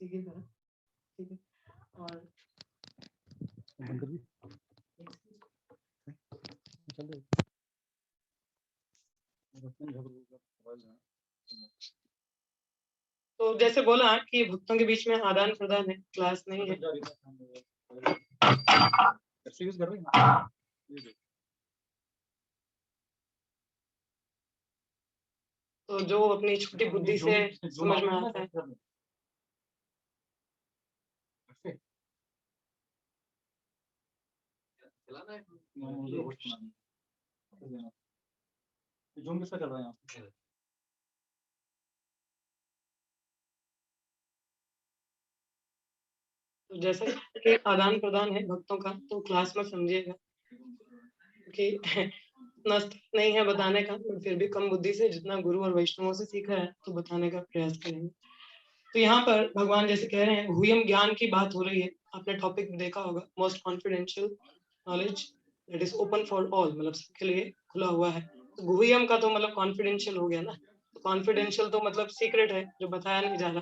ठीक है, ठीक है। और तो जैसे बोला कि भक्तों के बीच में आदान प्रदान है, क्लास नहीं है। तो जो अपनी छोटी बुद्धि से समझ में आता है, तो जैसे कि आदान प्रदान है भक्तों का, तो क्लास में समझिएगा कि नस्त नहीं है बताने का, तो फिर भी कम बुद्धि से जितना गुरु और वैष्णवों से सीखा है तो बताने का प्रयास करेंगे। तो यहाँ पर भगवान जैसे कह रहे हैं, गुह्यम ज्ञान की बात हो रही है। आपने टॉपिक में देखा होगा, most confidential knowledge that is open for all, मतलब सबके लिए खुला हुआ है। तो गुह्यम का तो मतलब कॉन्फिडेंशियल हो गया ना, तो कॉन्फिडेंशियल तो मतलब सीक्रेट है जो बताया नहीं जा रहा,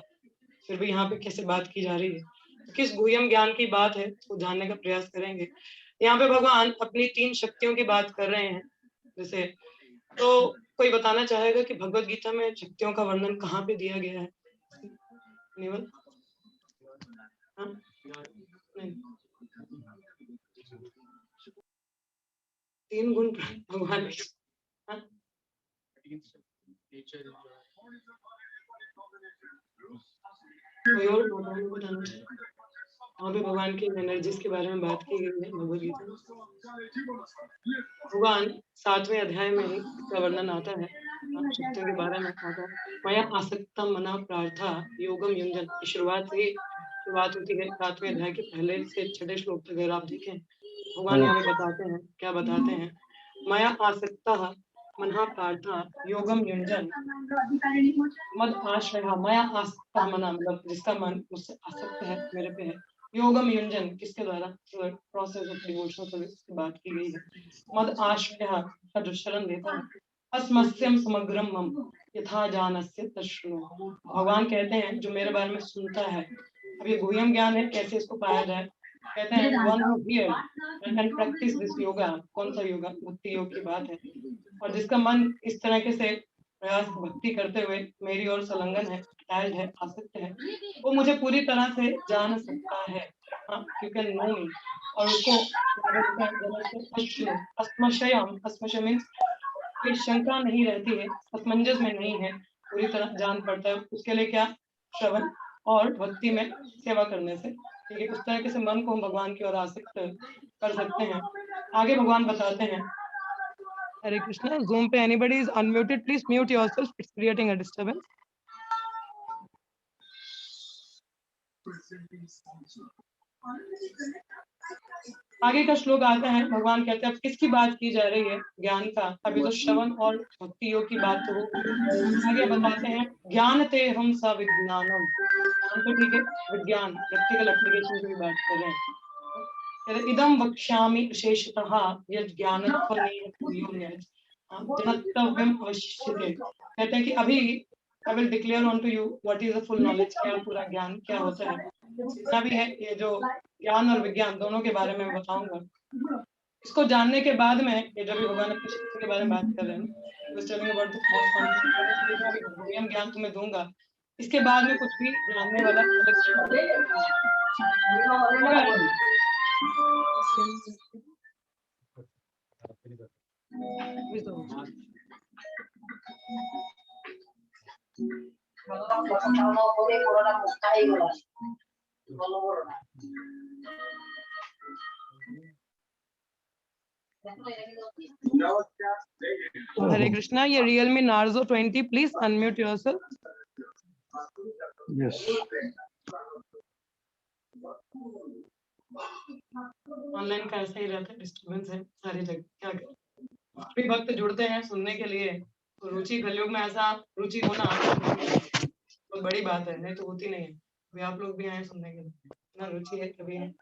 फिर भी यहाँ पे कैसे बात की जा रही है, तो किस गुह्यम ज्ञान की बात है तो जानने का प्रयास करेंगे। यहाँ पे भगवान अपनी 3 शक्तियों की बात कर रहे हैं। जैसे तो कोई बताना चाहेगा कि भगवत गीता में शक्तियों का वर्णन कहाँ पे दिया गया है? निवल? हाँ? नहीं। 3 गुण भगवान के। हाँ? कोई और बताना चाहिए। वहाँ पे भगवान की एनर्जीज के बारे में बात की गई है भगवत गीता में। भगवान 7वें अध्याय में ही इसका वर्णन आता है, शक्तियों के बारे में आता है। मया आसक्ता मना प्रार्था योगम युंजन, शुरुआत होती है 7वें अध्याय के पहले से 6ठे श्लोक तक। अगर आप देखें, भगवान यहाँ पे बताते हैं, क्या बताते हैं? मया आसक्ता मनहा प्रार्था योगम युंजन मद आश्रय, मया आसक्ता मना मतलब जिसका मन मुझसे आसक्त है, मेरे पे है। योगम युंजन किसके द्वारा? प्रोसेस ऑफ डिवोशनल सर्विस की बात की गई है। मद आश्रय का जो शरण लेता है, अस्मस्यम समग्रम मम यथा जानस्य तश्रुणु। भगवान कहते हैं जो मेरे बारे में सुनता है, अब ये गुह्यम ज्ञान है, कैसे इसको पाया जाए? कहते हैं one who here and practice this yoga. कौन सा योगा? भक्ति योग की बात है। और जिसका मन इस तरह से प्रयास भक्ति करते हुए मेरी ओर संलग्न है, अटैच्ड है, आसक्त है, वो मुझे पूरी तरह से जान सकता है। यू कैन नो मी। और उसको अस्मशय मीन्स कोई शंका नहीं रहती है, असमंजस में नहीं है, पूरी तरह जान पड़ता है। उसके लिए क्या? श्रवण और भक्ति में सेवा करने से, ठीक है। उस तरह से मन को हम भगवान की ओर आसक्त कर सकते हैं। आगे भगवान बताते हैं, हरे कृष्णा, Zoom पे anybody is unmuted, please mute yourself, it's creating a disturbance. आगे का श्लोक आता है, भगवान कहते हैं अब किसकी बात की जा रही है? ज्ञान का। अभी तो श्रवण और भक्ति योग की बात तो हो। आगे बताते हैं, ज्ञान ते हम स विज्ञानम। ज्ञान तो ठीक है, विज्ञान प्रैक्टिकल एप्लीकेशन की भी बात कर रहे हैं। इदम वक्ष्यामि विशेषतः यद ज्ञानत्वमेव अवशिष्यते। कहते हैं कि अभी I will declare on to you what is the full knowledge, क्या पूरा ज्ञान क्या होता है। जितना भी है ये जो ज्ञान और विज्ञान दोनों के बारे में बताऊंगा। इसको जानने के बाद में ये जो भी भगवान अपनी शक्ति के बारे में बात कर रहे हैं, गुह्यम ज्ञान तुम्हें दूंगा, इसके बाद में कुछ भी जानने वाला हरे कृष्णा, ये Realme Narzo 20, please unmute yourself. Yes. Online का ऐसा ही रहता है, डिस्टर्बेंस है सारी जगह, क्या करें। भी भक्त जुड़ते हैं सुनने के लिए, तो रुचि कलयुग में ऐसा रुचि होना तो बड़ी बात है, नहीं तो होती नहीं है। अभी आप लोग भी आए सुनने के लिए, ना रुचि है तभी है।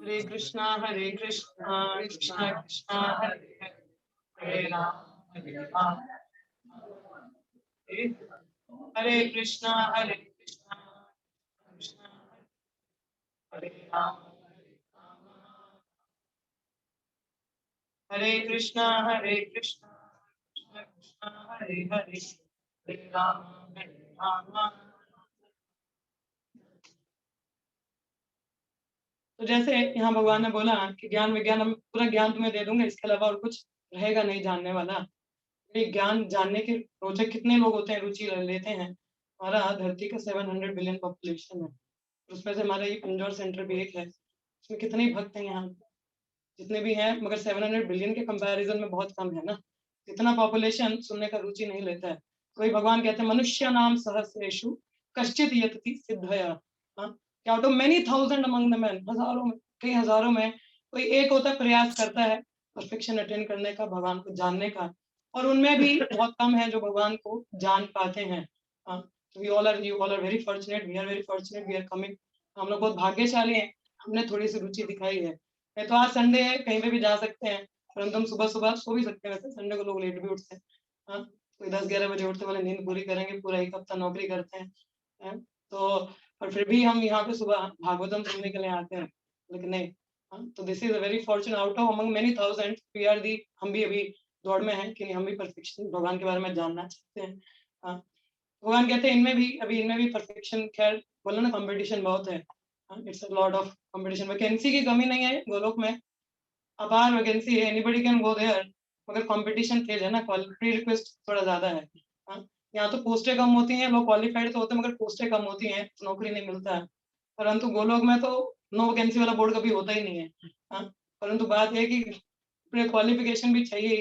हरे कृष्णा कृष्णा कृष्णा हरे हरे, हरे राम हरे कृष्णा कृष्णा हरे राम, हरे कृष्णा कृष्णा कृष्णा हरे हरे, हरे राम हरे राम। तो जैसे यहाँ भगवान ने बोला कि ज्ञान विज्ञान, हम पूरा ज्ञान तुम्हें दे दूंगा, इसके अलावा और कुछ रहेगा नहीं जानने वाला। ये ज्ञान जानने के रोचक कितने लोग होते हैं, रुचि लेते हैं। हमारा धरती का 700 बिलियन पॉपुलेशन है, उसमें से हमारा ये पिंजौर सेंटर भी एक है। उसमें कितने भक्त हैं यहाँ, जितने भी हैं, मगर 700 बिलियन के कंपैरिजन में बहुत कम है ना। इतना पॉपुलेशन सुनने का रुचि नहीं लेता है। कोई भगवान कहते हैं मनुष्य नाम सहस्रेषु कश्चित यतति सिद्धया, out of many thousand among the man, हजारों में, कई हजारों में कोई एक होता प्रयास करता है परफेक्शन अटेन करने का, भगवान को जानने का, और उनमें भी बहुत कम है जो भगवान को जान पाते हैं। We all are, you all are very fortunate, we are very fortunate, we are coming. हम लोग बहुत भाग्यशाली हैं, हमने थोड़ी सी रुचि दिखाई है। नहीं तो आज संडे है, कहीं पे भी जा सकते हैं, परंतु हम सुबह सुबह सो भी सकते हैं। वैसे संडे को लोग लेट भी उठते हैं, कोई 10-11 बजे उठते, वाले नींद पूरी करेंगे, पूरा एक हफ्ता नौकरी करते हैं। तो पर फिर भी हम यहाँ पे सुबह भागवतम सुनने के लिए आते हैं, लेकिन नहीं। तो this is a very fortunate, out of among many thousand we are the, हम भी अभी दौड़ में हैं कि हम भी परफेक्शन भगवान के बारे में जानना चाहते हैं। भगवान कहते हैं इनमें भी, अभी इनमें भी परफेक्शन, खैर बोलो ना, कंपटीशन बहुत है। It's a lot of competition. Vacancy की कमी नहीं है गोलोक में, अपार वैकेंसी है, एनीबडी कैन गो देयर, मगर कंपटीशन तेज है ना, प्री रिक्वेस्ट थोड़ा ज्यादा है। यहाँ तो पोस्टें कम होती हैं, लोग क्वालिफाइड तो होते हैं मगर पोस्टें कम होती हैं, नौकरी नहीं मिलता है। परंतु गोलोक में तो नो वैकेंसी वाला बोर्ड कभी होता ही नहीं है। परंतु बात है कि क्वालिफिकेशन भी चाहिए,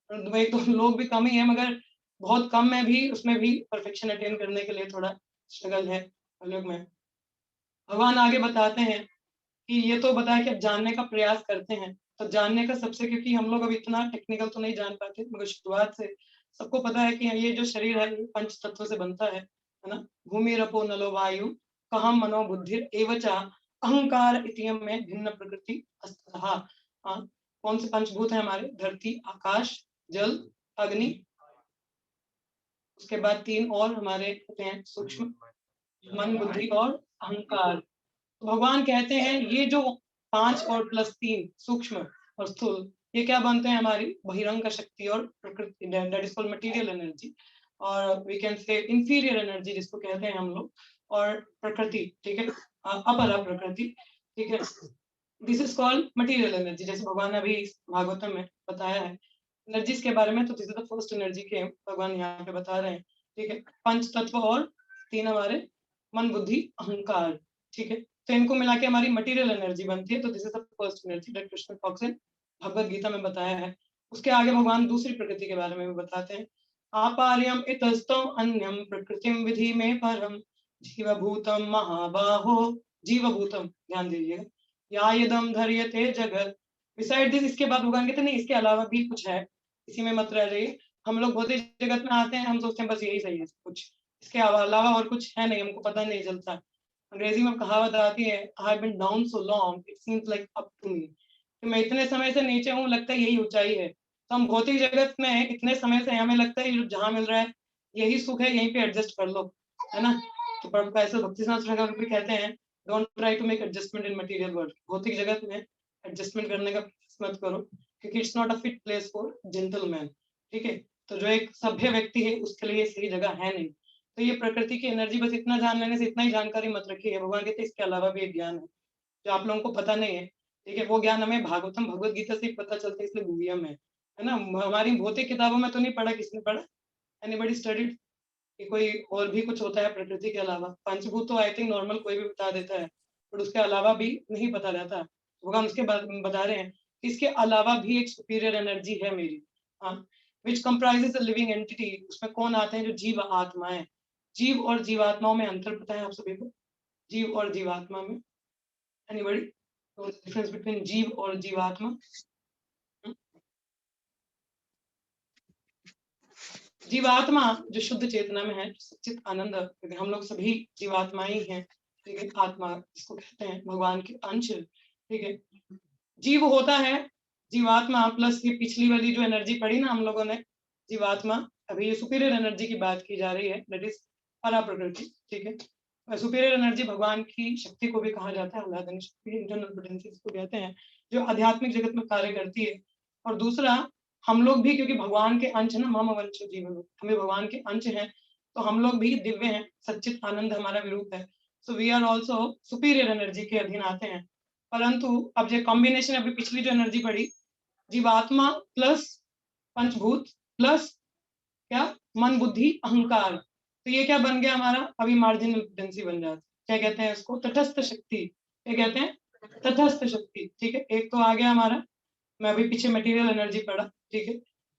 एक तो लोग भी कम ही है, मगर बहुत कम में भी उसमें भी परफेक्शन अटेन करने के लिए थोड़ा स्ट्रगल है गोलोक में। भगवान आगे बताते हैं कि ये तो बताया कि अब जानने का प्रयास करते हैं, तो जानने का सबसे, क्योंकि हम लोग अब इतना टेक्निकल तो नहीं जान पाते, मगर शुरुआत से सबको पता है कि ये जो शरीर है ये पंच तत्व से बनता है ना। भूमि रपो नलो वायु कहम मनो बुद्धि एवचा अहंकार इतियम में भिन्न प्रकृति अस्तः। कौन से पंचभूत है हमारे? धरती, आकाश, जल, अग्नि, उसके बाद 3 और हमारे होते हैं सूक्ष्म, मन, बुद्धि और अहंकार। तो भगवान कहते हैं ये जो 5 और +3 सूक्ष्म और स्थूल, ये क्या बनते हैं? हमारी बहिरंग शक्ति और प्रकृति, that is called material energy, और we can say inferior energy जिसको कहते हैं हम लोग, और प्रकृति, ठीक है, अपर प्रकृति, ठीक है, this is called material energy. जैसे भगवान ने अभी भागवतम में बताया है एनर्जीज के बारे में, तो this is the first energy के भगवान यहाँ पे बता रहे हैं, ठीक है। 5 तत्व और 3 हमारे मन, बुद्धि, अहंकार, ठीक है। तो इनको मिला के हमारी मटेरियल एनर्जी बनती है, तो this is the first energy that Krishna talks in Bhagavad Gita में बताया है। उसके आगे भगवान दूसरी प्रकृति के बारे में भी बताते हैं, आपार्यम इतस्तम अन्यम प्रकृतिम विधि में परम जीवभूतम महाबाहो, जीवभूतम ध्यान दीजिएगा, या यदम धर्यते जगत। बिसाइड दिस, इसके बाद भगवान कहते नहीं इसके अलावा भी कुछ है, इसी में मत रह जाइए। हम लोग भौतिक जगत में आते हैं, हम सोचते हैं बस यही सही है, कुछ इसके अलावा और कुछ है नहीं, हमको पता नहीं चलता। अंग्रेजी में कहावत आती है, I have been down so long it seems like up to me, कि मैं इतने समय से नीचे हूँ, लगता है यही ऊंचाई है। तो हम भौतिक जगत में इतने समय से, हमें लगता है जहाँ मिल रहा है यही सुख है, यहीं पे एडजस्ट कर लो, है ना। तो ऐसे भक्ति शास्त्र भी कहते हैं, don't try to make adjustment in material world, भौतिक जगत में एडजस्टमेंट करने का मत करो, क्योंकि it's not a fit place for gentleman, ठीक है। तो जो एक सभ्य व्यक्ति है उसके लिए सही जगह है नहीं। तो ये प्रकृति की एनर्जी, बस इतना जान लेने से, इतना ही जानकारी मत रखिए। भगवान कहते हैं इसके अलावा भी एक ज्ञान है जो आप लोगों को पता नहीं है, ठीक है। वो ज्ञान हमें भागवतम भगवद गीता से ही पता चलता है, इसलिए गुह्यम है ना। हमारी भौतिक किताबों में तो नहीं पढ़ा, किसने पढ़ा? Anybody studied? कि कोई और भी कुछ होता है प्रकृति के अलावा? पंचभूत तो आई थिंक नॉर्मल कोई भी बता देता है, बट उसके अलावा भी नहीं पता रहता। भगवान उसके बता रहे हैं कि इसके अलावा भी एक सुपीरियर एनर्जी है मेरी, हाँ, विच कंप्राइजेस अ लिविंग एंटिटी। उसमें कौन आते हैं? जो जीव आत्माएं। जीव और जीवात्माओं में अंतर पता है आप सभी को? जीव और जीवात्मा में एनीबॉडी? डिफरेंस बिटवीन जीव और जीवात्मा? जीवात्मा जो शुद्ध चेतना में है, सच्चित आनंद, क्योंकि हम लोग सभी जीवात्मा ही हैं, ठीक है। आत्मा इसको कहते हैं, भगवान के अंश, ठीक है। जीव होता है जीवात्मा प्लस ये पिछली वाली जो एनर्जी पढ़ी ना हम लोगों ने, जीवात्मा। अभी ये सुपीरियर एनर्जी की बात की जा रही है, दैट इज परा प्रकृति, ठीक है। सुपीरियर एनर्जी भगवान की शक्ति को भी कहा जाता है, आह्लादन शक्ति, इंटरनल पोटेंशियल को कहते हैं, जो आध्यात्मिक जगत में कार्य करती है। और दूसरा, हम लोग भी क्योंकि भगवान के अंश है ना, मम वंशो जीवन, हमें भगवान के अंश हैं, तो हम लोग भी दिव्य हैं, सच्चित आनंद हमारा विरूप है। So we are also superior energy के अधीन आते हैं। परंतु अब जो कॉम्बिनेशन अभी पिछली जो एनर्जी पड़ी, जीवात्मा प्लस पंचभूत प्लस क्या, मन बुद्धि अहंकार, तो ये क्या बन गया हमारा? अभी मार्जिनल पोटेंसी बन जाती है। क्या कहते हैं इसको? तटस्थ शक्ति। क्या कहते हैं? तटस्थ शक्ति, ठीक है। एक तो आ गया हमारा, मैं अभी पीछे मटेरियल एनर्जी पढ़ा, ठीक है।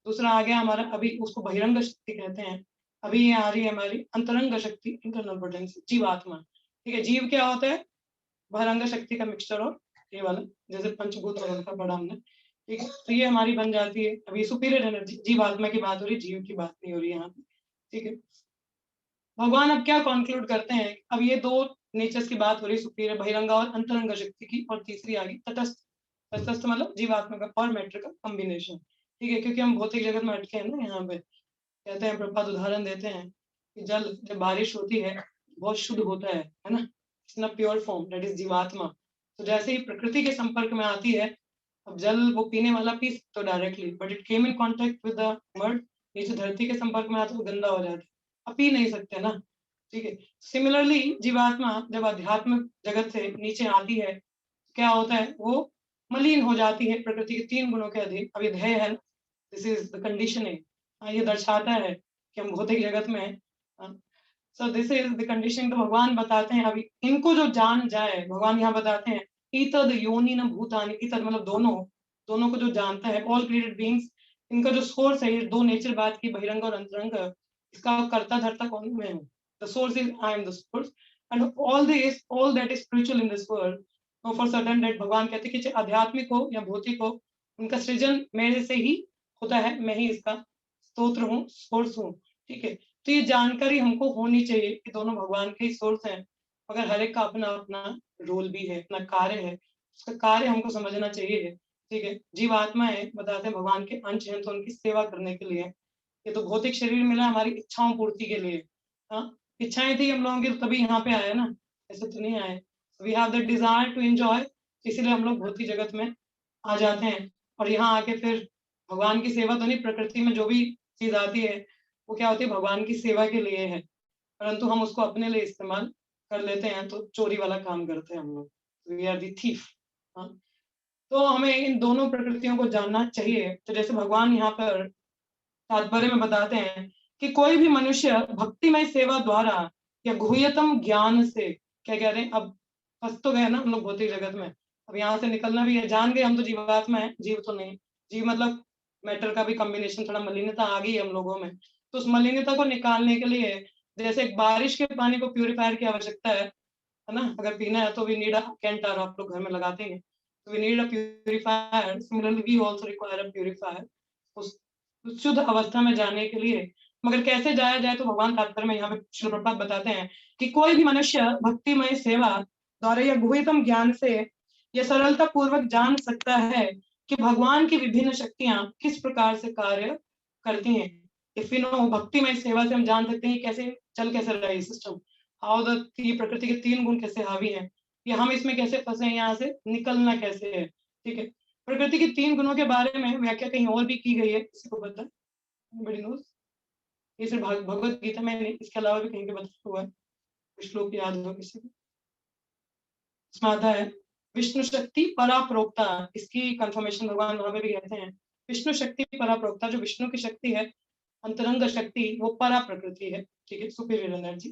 दूसरा आ गया हमारा, अभी उसको बहिरंग शक्ति कहते हैं। अभी ये आ रही है हमारी अंतरंग शक्ति, इंटरनल पोटेंसी, जीवात्मा, ठीक है। जीव क्या होता है? बहिरंग शक्ति का मिक्सचर, और ये वाला जैसे पंचभूत और उनका पढ़ा हमने, ठीक है। तो ये हमारी बन जाती है अभी सुपीरियर एनर्जी। जीवात्मा की बात हो रही है, जीव की बात नहीं हो रही है यहाँ पे, ठीक है। भगवान अब क्या कंक्लूड करते हैं? अब ये दो नेचर्स की बात हो रही है, सुपीरियर बहिरंग और अंतरंग शक्ति की, और तीसरी आ गई तटस्थ। तटस्थ मतलब जीवात्मा का और मैटर का कॉम्बिनेशन, ठीक है। क्योंकि हम भौतिक जगत में अटके हैं ना यहाँ पे। कहते हैं, प्रभुपाद उदाहरण देते हैं कि जल जब बारिश होती है बहुत शुद्ध होता है ना, it's pure form, that is जीवात्मा। तो जैसे ही प्रकृति के संपर्क में आती है, अब जल वो पीने वाला पी तो directly, but it came in contact with the mud, नीचे धरती के संपर्क में आता तो गंदा हो जाता है, अब पी नहीं सकते ना, ठीक है। सिमिलरली जीवात्मा जब अध्यात्म जगत से नीचे आती है, क्या होता है? वो मलिन हो जाती है प्रकृति के तीन गुणों के अधीन। अब ये ध्येय है, दिस इज द कंडीशनिंग, ये दर्शाता है कि हम भौतिक जगत में हैं। So this is the condition. तो भगवान बताते हैं अभी इनको जो जान जाए, भगवान यहाँ बताते हैं, ईतद योनि न भूतानि, ईतद मतलब दोनों, दोनों को जो जानता है, ऑल क्रिएटेड बीइंग्स, इनका जो सोर्स है, ये दो नेचर बात की, बहिरंग और अंतरंग, इसका कर्ता धर्ता कौन? मैं हूँ। The source is I am the source, and all that is spiritual in this world, no for certain that, भगवान कहते हैं कि आध्यात्मिक हो या भौतिक हो, उनका सृजन मेरे से ही होता है, मैं ही इसका स्तोत्र हूँ, सोर्स हूँ, ठीक है। तो ये जानकारी हमको होनी चाहिए कि दोनों भगवान के ही सोर्स हैं, मगर हर एक का अपना अपना रोल भी है, अपना कार्य है, उसका कार्य हमको समझना चाहिए, ठीक है। जीवात्मा है, बताते हैं भगवान के अंश हैं, तो उनकी सेवा करने के लिए। ये तो भौतिक शरीर मिला हमारी इच्छाओं पूर्ति के लिए, हाँ, इच्छाएं थी हम लोगों की तभी यहाँ पे आए ना, ऐसे तो नहीं आए। We have the desire to enjoy, इसीलिए हम लोग भौतिक जगत में आ जाते हैं, और यहाँ आके फिर भगवान की सेवा तो नहीं, प्रकृति में जो भी चीज आती है वो क्या होती है? भगवान की सेवा के लिए है, परंतु हम उसको अपने लिए इस्तेमाल कर लेते हैं, तो चोरी वाला काम करते हैं हम लोग, वी आर दी थीफ। तो हमें इन दोनों प्रकृतियों को जानना चाहिए। तो जैसे भगवान यहाँ पर तात्पर्य में बताते हैं कि कोई भी मनुष्य भक्तिमय सेवा द्वारा या गुह्यतम ज्ञान से, क्या कह रहे हैं? अब फंस तो गए ना हम लोग भौतिक जगत में, अब यहाँ से निकलना भी है, जान गए हम तो जीवात्मा है, जीव तो नहीं। जीव मतलब मैटर का भी कॉम्बिनेशन, थोड़ा मलिनता आ गई हम लोगों में, तो उस मलिनता को निकालने के लिए, जैसे बारिश के पानी को प्यूरिफायर की आवश्यकता है ना, अगर पीना है तो वी नीड अ कैंटार, आप लोग घर में लगाते हैं, तो we need a purifier, similarly we also require a purifier, उस शुद्ध अवस्था में जाने के लिए। मगर कैसे जाया जाए? तो भगवान तात्पर्य में यहाँ पे श्रील प्रभुपाद बताते हैं कि कोई भी मनुष्य भक्तिमय सेवा द्वारा या गुह्यतम ज्ञान से यह सरलता पूर्वक जान सकता है कि भगवान की विभिन्न शक्तियां किस प्रकार से कार्य करती हैं। इफ यू नो, भक्तिमय सेवा से हम जान सकते हैं कैसे चल कैसे रहा है सिस्टम, हाउ द प्रकृति के तीन गुण कैसे हावी हैं, या हम इसमें कैसे फंसे हैं, यहाँ से निकलना कैसे है, ठीक है। प्रकृति के तीन गुणों के बारे में व्याख्या कहीं और भी की गई है, किसी को पता है? Anybody knows? ये सिर्फ भगवत गीता में नहीं, इसके अलावा भी कहीं पे बताया हुआ है, श्लोक याद हो किसी को? इसमें आता है विष्णु शक्ति परा प्रोक्ता, इसकी कंफर्मेशन भगवान वहां पे भी कहते हैं, विष्णु शक्ति परा प्रोक्ता, जो विष्णु की शक्ति है अंतरंग शक्ति, वो परा प्रकृति है, ठीक है, सुपीरियर एनर्जी।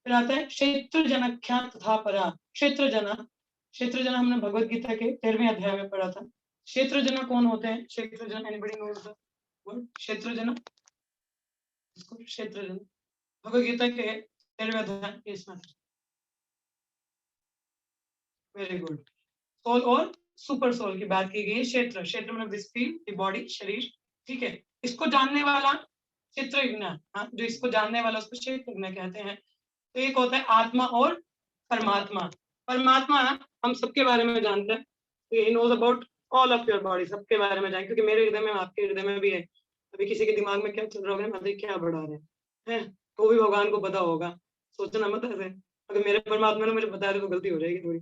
फिर आता है क्षेत्र जनख्या तथा परा। क्षेत्र जना हमने भगवत गीता के 13वें अध्याय में पढ़ा था। क्षेत्र जना कौन होते हैं? क्षेत्र जन, एनीबॉडी नोज द वर्ड क्षेत्र जना? इसको क्षेत्र जन भगवत गीता के 13वें अध्याय, इसमें वेरी गुड। सोल और सुपर सोल की बात की गई है। क्षेत्र, क्षेत्र मतलब दिस बॉडी, शरीर, ठीक है। इसको जानने वाला क्षेत्रज्ञ, हाँ, जो इसको जानने वाला उसको क्षेत्रज्ञ कहते हैं। तो एक होता है आत्मा और परमात्मा। परमात्मा हम सबके बारे में जानते हैं, he knows about all of your body, सबके बारे में जानेंगे, क्योंकि मेरे हृदय में, आपके हृदय में भी है। अभी किसी के दिमाग में क्या चल रहा होगा, मतलब क्या बढ़ा रहे हैं, तो भी भगवान को पता होगा। सोचना मत ऐसे, अगर मेरे परमात्मा ने मुझे बता दे तो गलती हो जाएगी थोड़ी।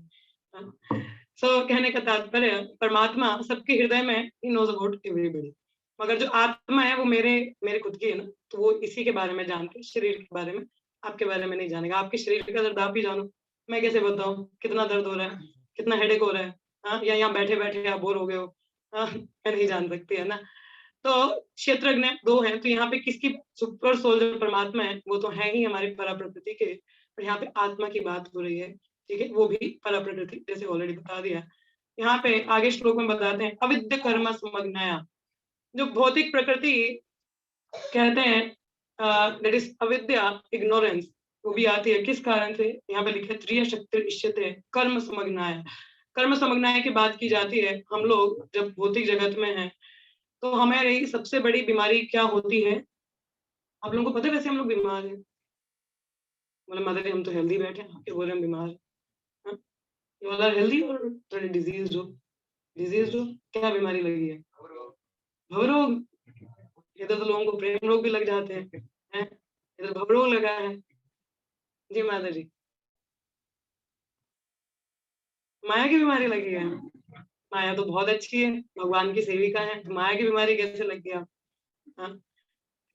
सो कहने का तात्पर्य, परमात्मा सबके हृदय में ही नोज अबाउट एवरीबॉडी, मगर जो आत्मा है वो मेरे मेरे खुद की है ना, तो वो इसी के बारे में जानते हैं, शरीर के बारे में। आपके बारे में नहीं जानेगा। आपके शरीर का दर्द आप ही जानो, मैं कैसे बताऊं कितना दर्द हो रहा है, कितना हेडेक हो रहा है, हाँ, या यहाँ बैठे बैठे आप बोर हो गए हो, हाँ, मैं नहीं जान सकती, है ना। तो क्षेत्रज्ञ दो हैं, तो यहाँ पे किसकी सुपर सोल जो परमात्मा है वो तो है ही हमारी परा प्रकृति के, और यहाँ पे आत्मा की बात हो रही है, ठीक है, वो भी परा प्रकृति, जैसे ऑलरेडी बता दिया। यहाँ पे आगे श्लोक में बताते हैं अविद्य कर्म समग्नया, जो भौतिक प्रकृति कहते हैं दैट इज अविद्या, इग्नोरेंस, वो भी आती है किस कारण से? यहाँ पे लिखा है त्रिय शक्ति इष्यते कर्म समग्नाय। कर्म समग्नाय की बात की जाती है। हम लोग जब भौतिक जगत में हैं तो हमारी सबसे बड़ी बीमारी क्या होती है? आप लोगों को पता है वैसे हम लोग बीमार हैं, मतलब मदर हम तो हेल्दी बैठे हैं, आपके बोले हम बीमार हैं, यू ऑल आर हेल्दी और थोड़ी डिजीज हो, डिजीज हो, क्या बीमारी लगी है? भवरोग। इधर तो लोगों को प्रेम रोग भी लग जाते हैं, इधर भवरोग लगा है। जी माता जी, माया की बीमारी लगी है। माया तो बहुत अच्छी है, भगवान की सेविका है, तो माया की बीमारी कैसे लग गया? हाँ?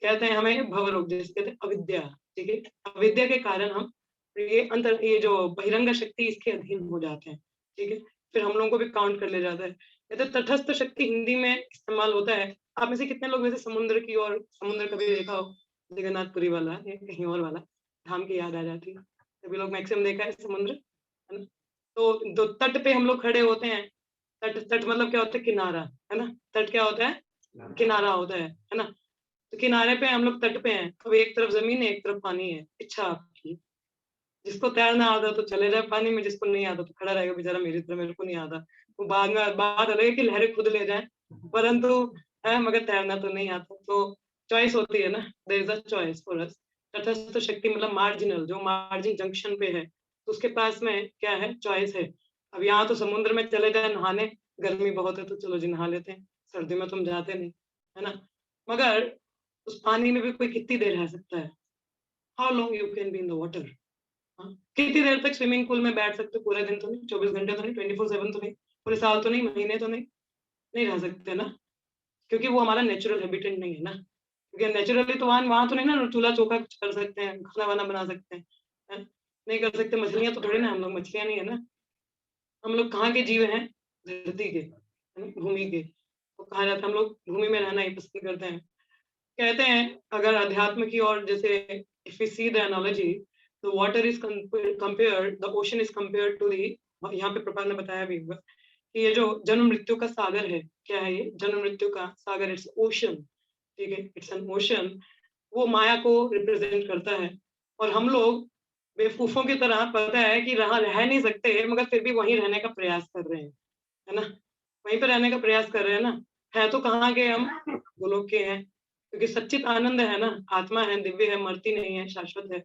कहते हैं हमें भव रोग, जैसे कहते हैं अविद्या, ठीक है, अविद्या के कारण हम ये जो बहिरंग शक्ति इसके अधीन हो जाते हैं, ठीक है। फिर हम लोगों को भी काउंट कर ले जाता है। ये तो तटस्थ शक्ति हिंदी में इस्तेमाल होता है। आप में से कितने लोग वैसे समुद्र की, और समुद्र कभी देखा हो? जगन्नाथपुरी वाला या कहीं और वाला धाम की याद आ जाती है। सभी लोग मैक्सिमम देखा है समुद्र, है ना। तो तट पे हम लोग खड़े होते हैं। तट तट मतलब क्या होता है? किनारा, है ना। तट क्या होता है? किनारा होता है ना। तो किनारे पे हम लोग, तट पे हैं, अब एक तरफ जमीन है एक तरफ पानी है, इच्छा आपकी। जिसको तैरना आता तो चले जाए पानी में, जिसको नहीं आता तो खड़ा रहेगा बेचारा, मेरी तरह, मेरे को नहीं आता। वो बाद में बात अलग है कि लहरें खुद ले जाए, परंतु है, मगर तैरना तो नहीं आता। तो चॉइस होती है ना, there is a choice for us. तटस्थ शक्ति मतलब मार्जिनल, जो मार्जिन जंक्शन पे है, तो उसके पास में क्या है? चॉइस है। अब यहाँ तो समुद्र में चले जाए नहाने, गर्मी बहुत है तो चलो जी नहा लेते हैं, सर्दी में तुम जाते नहीं, है ना। मगर उस पानी में भी कोई कितनी देर रह सकता है? How long you can be in the water? कितनी देर तक स्विमिंग पूल में बैठ सकते हो? पूरे दिन तो नहीं, 24 घंटे तो नहीं, 24/7 तो नहीं, पूरे साल तो नहीं, महीने तो नहीं, नहीं रह सकते ना, क्योंकि वो हमारा नेचुरल हैबिटेट नहीं है ना। क्योंकि नेचुरली तो वहां वहां तो नहीं ना, चूल्हा चौका कर सकते हैं, खाना वाना बना सकते हैं, है? नहीं कर सकते। मछलियां तो थोड़ी ना, हम लोग मछलियां नहीं है ना। हम लोग कहाँ के जीव हैं? धरती के, है ना, भूमि के। तो कहा जाता है हम लोग भूमि में रहना ही पसंद करते हैं। कहते हैं अगर अध्यात्म की और, जैसे if you see the analogy, the water is compared, the ocean is compared to the, यहाँ पे प्रपात ने बताया भी होगा कि ये जो जन्म मृत्यु का सागर है, क्या है ये? जन्म मृत्यु का सागर, इट्स ओशन, ठीक है, इट्स एन ओशन। वो माया को रिप्रेजेंट करता है। और हम लोग बेवकूफों की तरह, पता है कि रह नहीं सकते, मगर फिर भी वहीं रहने का प्रयास कर रहे हैं, है ना। वहीं पर रहने का प्रयास कर रहे हैं ना। है तो कहाँ के हम? गोलोक के हैं, क्योंकि सच्चित आनंद है ना, आत्मा है, दिव्य है, मरती नहीं है, शाश्वत है।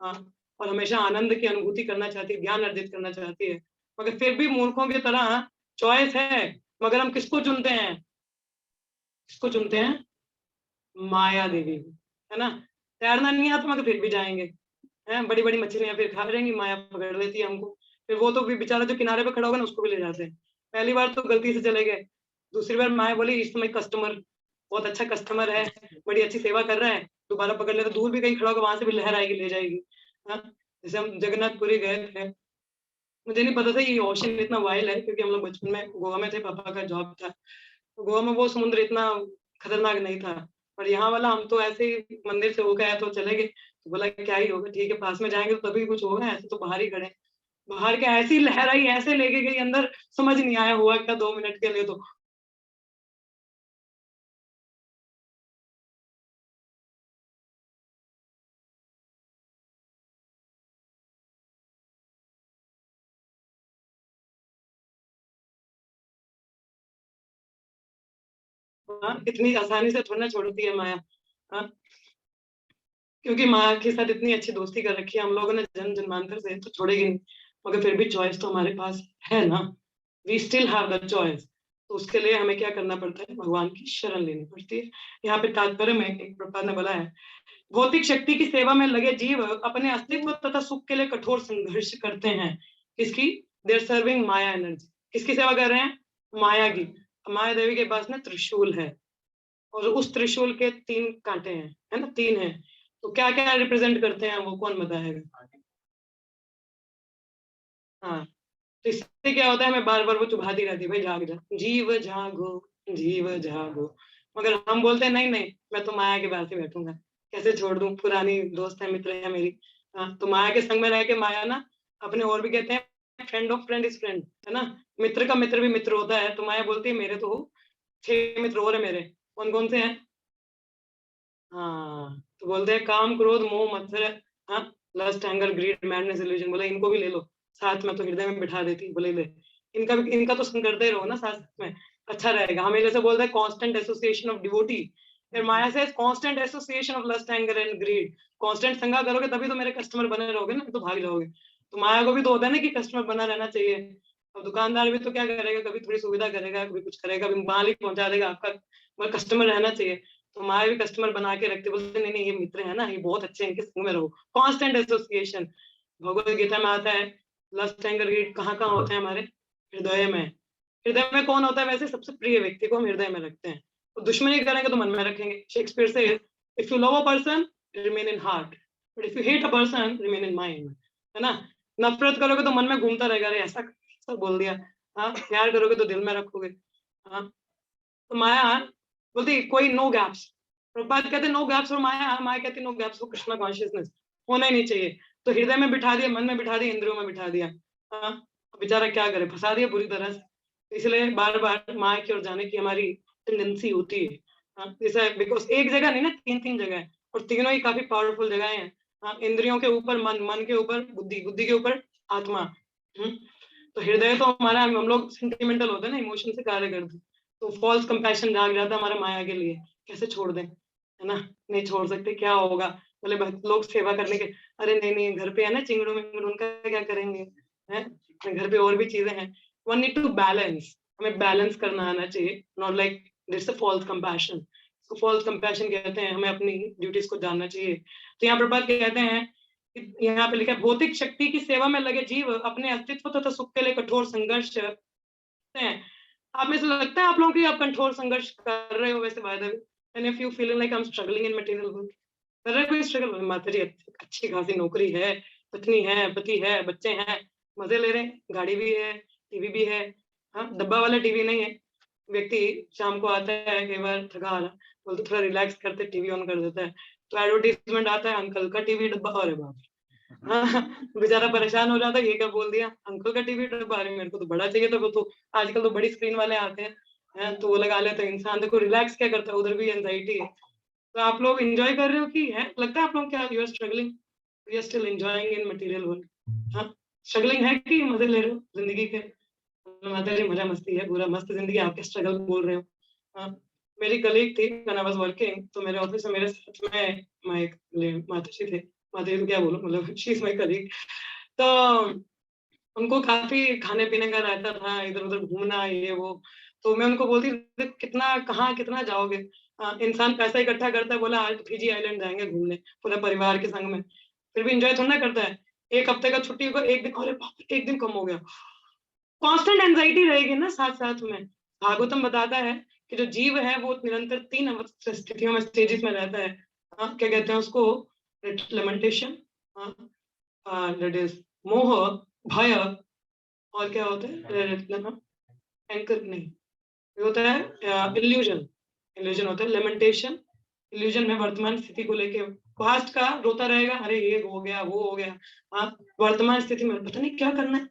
हाँ, और हमेशा आनंद की अनुभूति करना चाहती है, ज्ञान अर्जित करना चाहती है। मगर फिर भी मूर्खों की तरह चॉइस है, मगर हम किसको चुनते हैं? किसको चुनते हैं? माया देवी, है ना। तैरना नहीं आता मगर फिर भी जाएंगे, हैं, बड़ी बड़ी मछलियां फिर खा रहेंगी, माया पकड़ लेती है हमको। फिर वो तो भी बेचारा जो किनारे पे खड़ा होगा ना, उसको भी ले जाते हैं। पहली बार तो गलती से चले गए, दूसरी बार माया बोली इस समय कस्टमर बहुत अच्छा कस्टमर है, बड़ी अच्छी सेवा कर रहा है, दोबारा पकड़ ले तो दूर भी कहीं खड़ा होगा, वहां से भी लहर आएगी, ले जाएगी। हाँ, जैसे हम जगन्नाथपुरी गए थे, मुझे नहीं पता था ये ओशन इतना वाइल्ड है, क्योंकि हम लोग बचपन में गोवा में थे, पापा का जॉब था, तो गोवा में वो समुद्र इतना खतरनाक नहीं था। और यहाँ वाला हम तो ऐसे ही मंदिर से हो गया तो चले गए, तो बोला क्या ही होगा, ठीक है पास में जाएंगे तो तभी कुछ होगा, ऐसे तो बाहर ही खड़े। बाहर के ऐसी लहराई, ऐसे लेके गई अंदर, समझ नहीं आया हुआ क्या 2 मिनट के लिए तो। हाँ, इतनी आसानी से थोड़ा ना छोड़ती है माया। हाँ, क्योंकि माँ के साथ इतनी अच्छी दोस्ती कर रखी है हम लोगों ने जन्म जन्मांतर से, तो छोड़ेगी नहीं। मगर फिर भी चॉइस तो हमारे पास है ना, we still have the choice. तो उसके लिए हमें क्या करना पड़ता है, भगवान की शरण लेनी पड़ती है। यहाँ पे तात्पर्य में एक प्रपात ने बोला है, भौतिक शक्ति की सेवा में लगे जीव अपने अस्तित्व तथा सुख के लिए कठोर संघर्ष करते हैं। किसकी? देर सर्विंग माया एनर्जी। किसकी सेवा कर रहे हैं? माया की। माया देवी के पास ना त्रिशूल है, और उस त्रिशूल के 3 कांटे हैं, है ना, 3 है। तो क्या क्या रिप्रेजेंट करते हैं वो कौन बताएगा? हाँ, तो इससे क्या होता है, हमें बार बार वो चुभाती रहती है, भाई जाग जा, जीव जागो, जीव जागो। मगर हम बोलते हैं नहीं नहीं, मैं तो माया के पास ही बैठूंगा, कैसे छोड़ दूं, पुरानी दोस्त है, मित्र है मेरी। हाँ, तो माया के संग में रह के माया ना, अपने और भी कहते हैं friend of friend is friend, है ना। मित्र का मित्र भी मित्र होता है। तो माया बोलती है मेरे तो 6 मित्र और है मेरे। कौन कौन से हैं? हाँ, तो बोलते हैं काम क्रोध मोह मत्सर, हाँ, lust anger greed madness illusion, बोले इनको भी ले लो साथ में, तो हृदय में बिठा देती, बोले ले, इनका भी, इनका तो संग करते ही रहो ना साथ में, अच्छा रहेगा। हमें जैसे बोलते हैं कांस्टेंट एसोसिएशन ऑफ डिवोटी, फिर माया से constant association of lust anger and greed. Constant संगा करोगे तभी तो मेरे कस्टमर बने रहोगे ना, तो भाग जाओगे। तो माया को भी तो होता है ना कि कस्टमर बना रहना चाहिए। अब दुकानदार भी तो क्या करेगा, कभी थोड़ी सुविधा करेगा, कभी कुछ करेगा, कभी माल ही पहुंचा देगा आपका, मगर कस्टमर रहना चाहिए। तो हमारे भी कस्टमर बना के रखते, बोलते नहीं नहीं ये मित्र है ना, ये बहुत अच्छे हैं, इनके संग में रहो, कांस्टेंट एसोसिएशन। भगवत गीता में आता है, लस्ट एंगर ग्रीड कहाँ कहाँ होते हैं हमारे हृदय में। हृदय में कौन होता है? वैसे सबसे प्रिय व्यक्ति को हम हृदय में रखते हैं। तो दुश्मनी करेंगे तो मन में रखेंगे। शेक्सपियर से, if you love a person remain in heart, but if you hate a person remain in mind, है ना। नफरत करोगे तो मन में घूमता रहेगा, अरे ऐसा ऐसा बोल दिया। हाँ, प्यार करोगे तो दिल में रखोगे। हाँ, तो माया बोलती कोई नो गैप्स। प्रभुपाद कहते नो गैप्स और माया, माया कहती नो गैप्स, वो कृष्णा कॉन्शियसनेस होना ही नहीं चाहिए। तो हृदय में बिठा दिया, मन में बिठा दिया, इंद्रियों में बिठा दिया। हाँ, बेचारा क्या करे, फंसा दिया पूरी तरह से। इसलिए बार बार माया की ओर जाने की हमारी टेंडेंसी होती है। हाँ, जैसे बिकॉज एक जगह नहीं ना, 3 3 जगह है, और तीनों ही काफी पावरफुल जगह हैं। हाँ, इंद्रियों के ऊपर मन, मन के ऊपर बुद्धि, बुद्धि के ऊपर आत्मा। तो हृदय तो हमारा, हम लोग सेंटिमेंटल होते हैं ना, इमोशन से कार्य करते हैं। तो फॉल्स कंपैशन जाग जाता है हमारा माया के लिए, कैसे छोड़ दें, है ना। नहीं छोड़ सकते, क्या होगा, बोले लोग सेवा करने के, अरे नहीं नहीं घर पे है ना चिंगड़ू मिंगड़ू, उनका क्या करेंगे, हैं, घर पे और भी चीजें हैं। वन नीड टू बैलेंस, हमें बैलेंस करना आना चाहिए, not like that's a false compassion. इसको फॉल्स कंपैशन कहते हैं, हमें अपनी ड्यूटीज को जानना चाहिए। तो यहाँ प्रभुपाद कहते हैं, यहाँ पे लिखा है भौतिक शक्ति की सेवा में लगे जीव अपने अस्तित्व तथा सुख के लिए कठोर संघर्ष करते हैं। आप में से लगता है आप लोगों की, आप कठोर संघर्ष कर रहे हो वैसे, by the way, and if you feeling like I am struggling in material world, कर रहे हो कोई स्ट्रगल? माता जी अच्छी खासी नौकरी है, पत्नी है, पति है, बच्चे हैं, मजे ले रहे हैं, गाड़ी भी है, टीवी भी है। हाँ, डब्बा वाला टीवी नहीं है। व्यक्ति शाम को आता है कई बार थका हारा, बोलते थोड़ा रिलैक्स करते, टीवी ऑन कर देता है, तो एडवर्टीजमेंट आता है अंकल का टीवी डब्बा, अरे बाप रे। हाँ, बेचारा परेशान हो जाता है, ये क्या बोल दिया, अंकल का टीवी डब्बा, अरे मेरे को तो बड़ा चाहिए था, वो तो आजकल तो बड़ी स्क्रीन वाले आते हैं, तो वो लगा लेते हैं। इंसान देखो रिलैक्स क्या करता है, उधर भी एंजाइटी है। तो आप लोग एंजॉय कर रहे हो कि है, लगता है आप लोग क्या, you are struggling, you are still enjoying in material world? हाँ, स्ट्रगलिंग है कि मजे ले रहे हो जिंदगी के? माता जी मजा मस्ती है, पूरा मस्त जिंदगी, आपके स्ट्रगल बोल रहे हो। हाँ, मेरी कलीग थी व्हेन आई वाज वर्किंग, तो मेरे ऑफिस में मेरे साथ में माय माता जी थे, माता जी तो क्या बोलूं, मतलब शी इज माय कलीग। तो उनको काफी खाने पीने का रहता था, इधर उधर घूमना ये वो। तो मैं उनको बोलती थी कितना कहाँ कितना जाओगे, इंसान पैसा इकट्ठा करता है, बोला आज फिजी आइलैंड जाएंगे घूमने पूरे परिवार के संग में, फिर भी एंजॉय थोड़ा ना करता है। एक हफ्ते का छुट्टी को एक दिन, अरे बाप रे, एक दिन कम हो गया, कांस्टेंट एंजाइटी रहेगी ना साथ साथ में। भागवतम बताता है कि जो जीव है वो निरंतर 3 स्थितियों में, स्टेजेस में रहता है। क्या कहते हैं उसको? लेमेंटेशन, दैट इज मोह, भय, और क्या होता है, एंकर नहीं, ये होता है इल्यूजन। इल्यूजन होता है लेमेंटेशन, इल्यूजन में वर्तमान स्थिति को लेके पास्ट का रोता रहेगा, अरे ये हो गया, वो हो गया। हाँ, वर्तमान स्थिति में पता नहीं क्या करना है,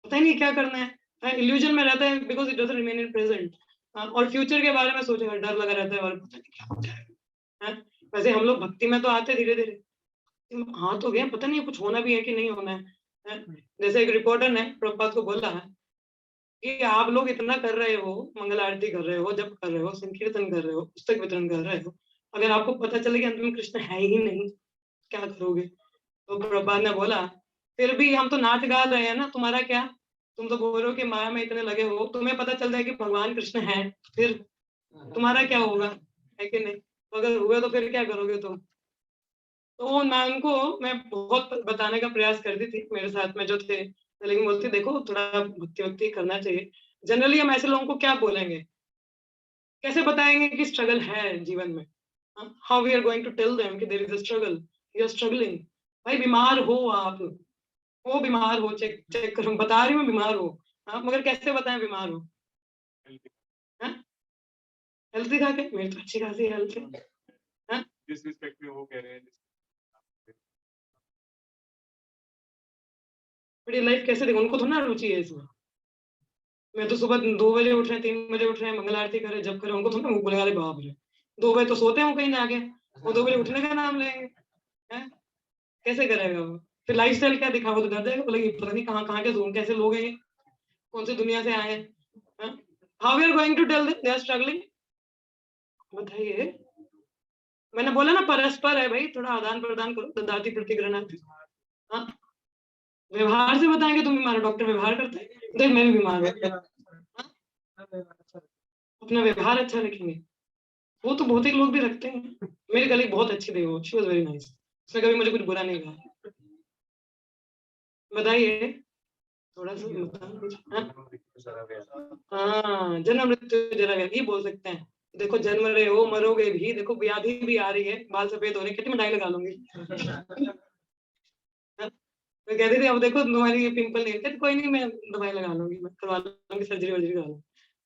पता ही नहीं क्या करना है। हाँ, इल्यूजन में रहता है because it doesn't remain in present. और फ्यूचर के बारे में सोचेगा, डर लगा रहता है और पता नहीं क्या हो जाएगा। हैं? वैसे हम लोग भक्ति में तो आते धीरे-धीरे, हाँ, तो गए, पता नहीं कुछ होना भी है कि नहीं होना है। हैं? जैसे एक रिपोर्टर ने प्रभुपाद को बोला है कि आप लोग इतना कर रहे हो, मंगल आरती कर रहे हो, जप कर रहे हो, संकीर्तन कर रहे हो, पुस्तक वितरण कर रहे हो, अगर आपको पता चले कि अंत में कृष्ण है ही नहीं, क्या करोगे? तो प्रभुपाद ने बोला, फिर भी हम तो नाच गा रहे हैं ना, तुम्हारा क्या? तुम तो बोल रहे हो कि माया में इतने लगे हो, तुम्हें पता चल जाए कि भगवान कृष्ण हैं, फिर तुम्हारा क्या होगा? है कि नहीं? तो अगर हुए तो फिर क्या करोगे तुम? तो मैं बहुत बताने का प्रयास करती थी, मेरे साथ में जो थे, लेकिन बोलती देखो थोड़ा भक्ति-वक्ति करना चाहिए। जनरली हम ऐसे लोगों को क्या बोलेंगे? कैसे बताएँगे कि स्ट्रगल है जीवन में? How we are going to tell them कि there is a struggle, you are struggling. भाई बीमार हो आप, हो बीमार हो, चेक चेक करो, बता रही हूँ बीमार हो। हाँ, मगर कैसे बताएँ बीमार हो? हैं? हेल्थ दिखा के? मेरी तो अच्छी खासी हेल्थ है। हैं? जिस रिस्पेक्ट में वो कह रहे हैं बट ये लाइफ कैसे देखो, उनको थोड़ी ना रुचि है इसमें। मैं तो सुबह 2 बजे उठ रहे हैं, 3 बजे उठ रहे हैं, मंगल आरती कर रहे हैं, जप कर रहे हैं, उनको थोड़ी ना मुँह खुलेगा, अरे बाप रे! 2 बजे तो सोते हैं वो कहीं जाके, वो 2 बजे उठने का नाम लेंगे, हैं? कैसे करेगा वो? फिर लाइफ़स्टाइल क्या दिखा, वो तो डर जाएगा, बोलेगा ये पता नहीं कहाँ-कहाँ के ज़ोन, कैसे लोग हैं ये? कौन सी दुनिया से आए हैं? हैं? How we are going to tell them they are struggling? बताइए। मैंने बोला ना परस्पर है भाई, थोड़ा आदान-प्रदान करो, ददाति प्रतिगृह्णाति। हाँ, व्यवहार से बताएँगे तुम बीमार हो, डॉक्टर व्यवहार करते हैं, देख मैं भी बीमार हूँ। हाँ, अपना व्यवहार अच्छा रखेंगे। वो तो बहुतेक लोग भी रखते हैं। मेरी कलीग बहुत अच्छी थी वो, शी वाज़ वेरी नाइस। उसने कभी मुझे कुछ बुरा नहीं कहा। बताइए, थोड़ा-सा बताओ कुछ? हाँ, जन्म मृत्यु जरा ये बोल सकते हैं। देखो जन्म रहे हो, मरोगे भी, देखो व्याधि भी आ रही है, बाल सफेद हो रहे हैं, कितनी मिठाई लगा लूँगी। हाँ, मैं कहती थी अब देखो तुम्हारी ये पिंपल नहीं है, कहती कोई नहीं मैं दवाई लगा लूँगी, मैं करवा लूँगी सर्जरी-वर्जरी करा लूँगी।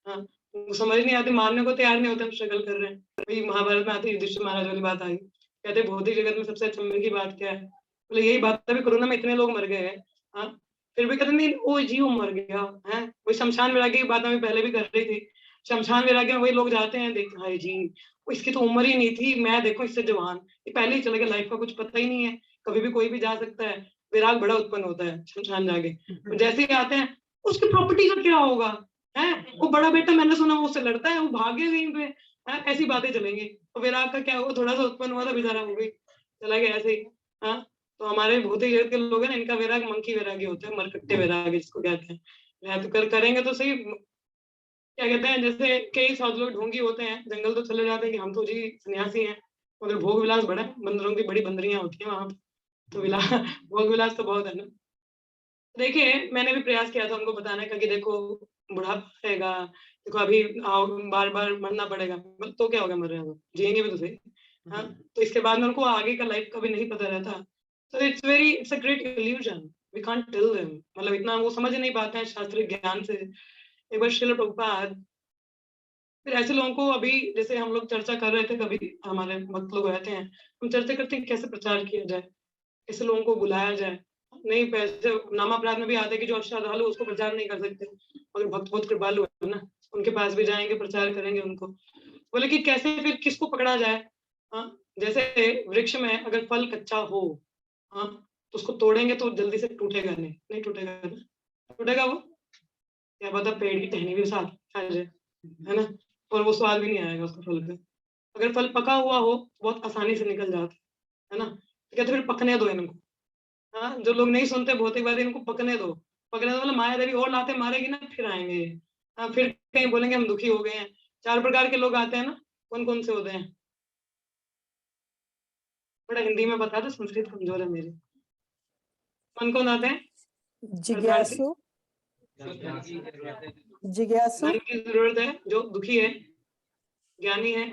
हाँ, उनको समझ नहीं आती, मानने को तैयार नहीं होते हम स्ट्रगल कर रहे हैं। वही महाभारत में आती है युधिष्ठिर महाराज वाली बात आई। कहते भौतिक जगत में सबसे अचंभे की बात क्या है? बोले यही बात है, अभी कोरोना में इतने लोग मर गए हैं। हाँ, फिर भी कहते नहीं वो जीव मर गया, हैं? वही शमशान वैराग्य की बात मैं पहले भी कर रही थी। शमशान वैराग्य में वही लोग जाते हैं, देख हाय जी, वो इसकी तो उम्र ही नहीं थी, मैं देखो इससे जवान। ये पहले ही चले गए, लाइफ का कुछ पता ही नहीं है, कभी भी कोई भी जा सकता है। विराग बड़ा उत्पन्न होता है शमशान जाके। और जैसे ही आते हैं, उसकी प्रॉपर्टी का क्या होगा? हैं? वो बड़ा बेटा मैंने सुना वो उससे लड़ता है, वो भागे कहीं पे, हैं? ऐसी बातें चलेंगी। तो विराग का क्या हुआ, थोड़ा-सा उत्पन्न हुआ था, बेचारा हो गई, चला गया ऐसे ही। हाँ? तो हमारे भौतिक जगत के लोग हैं ना, इनका वैराग मंकी वैरागी होता है, मरकट्टे वैरागी जिसको कहते हैं। या तो करेंगे तो सही, क्या कहते हैं, जैसे कई साधु लोग ढोंगी होते हैं, जंगल तो चले जाते हैं कि हम तो जी सन्यासी हैं, मगर भोग विलास बड़ा है, बंदरों की बड़ी बंदरियाँ होती हैं वहाँ पे, तो भोग विलास तो बहुत है ना। देखिए, मैंने भी प्रयास किया था उनको बताने का कि देखो बुढ़ापा आएगा, देखो अभी आओ बार-बार मरना पड़ेगा, तो क्या हो गया मर रहे हैं तो, जिएँगे भी तो सही। हाँ, तो इसके बाद में उनको आगे का लाइफ का भी नहीं पता रहता। तो it's a great illusion, we can't tell them, मतलब इतना वो समझ नहीं पाते हैं शास्त्रीय ज्ञान से। एक बार श्रील प्रभुपाद, फिर ऐसे लोगों को अभी जैसे हम लोग चर्चा कर रहे थे, कभी हमारे भक्त लोग रहते हैं, हम चर्चा करते हैं कैसे प्रचार किया जाए, कैसे लोगों को बुलाया जाए। नहीं पैसे नामापराध में भी आता है कि जो श्रद्धालु उसको प्रचार नहीं कर सकते, मगर भक्त बहुत कृपालु है ना, उनके पास भी जाएँगे, प्रचार करेंगे उनको। बोले कि कैसे फिर किसको पकड़ा जाए? हाँ, जैसे वृक्ष में अगर फल कच्चा हो, हाँ, तो उसको तोड़ेंगे तो जल्दी से टूटेगा नहीं, नहीं टूटेगा ना? टूटेगा वो? क्या पता पेड़ की टहनी भी साथ खा जाए, है ना? और वो स्वाद भी नहीं आएगा उसका फल का। अगर फल पका हुआ हो, बहुत आसानी से निकल जाता है ना? तो कहते हैं फिर पकने दो इनको। हाँ, जो लोग नहीं सुनते भौतिकवादी इनको पकने दो। पकने दो मतलब माया देवी और लाते मारेगी ना फिर आएँगे ये। हाँ, फिर कहीं बोलेंगे हम दुखी हो गए हैं। 4 प्रकार के लोग आते हैं ना, कौन-कौन से होते हैं? थोड़ा हिंदी में बता दो, संस्कृत कमज़ोर है मेरी। कौन-कौन आते हैं? अर्थार्थी? जिज्ञासु जिज्ञासु धन की ज़रूरत है, जो दुखी है, ज्ञानी है,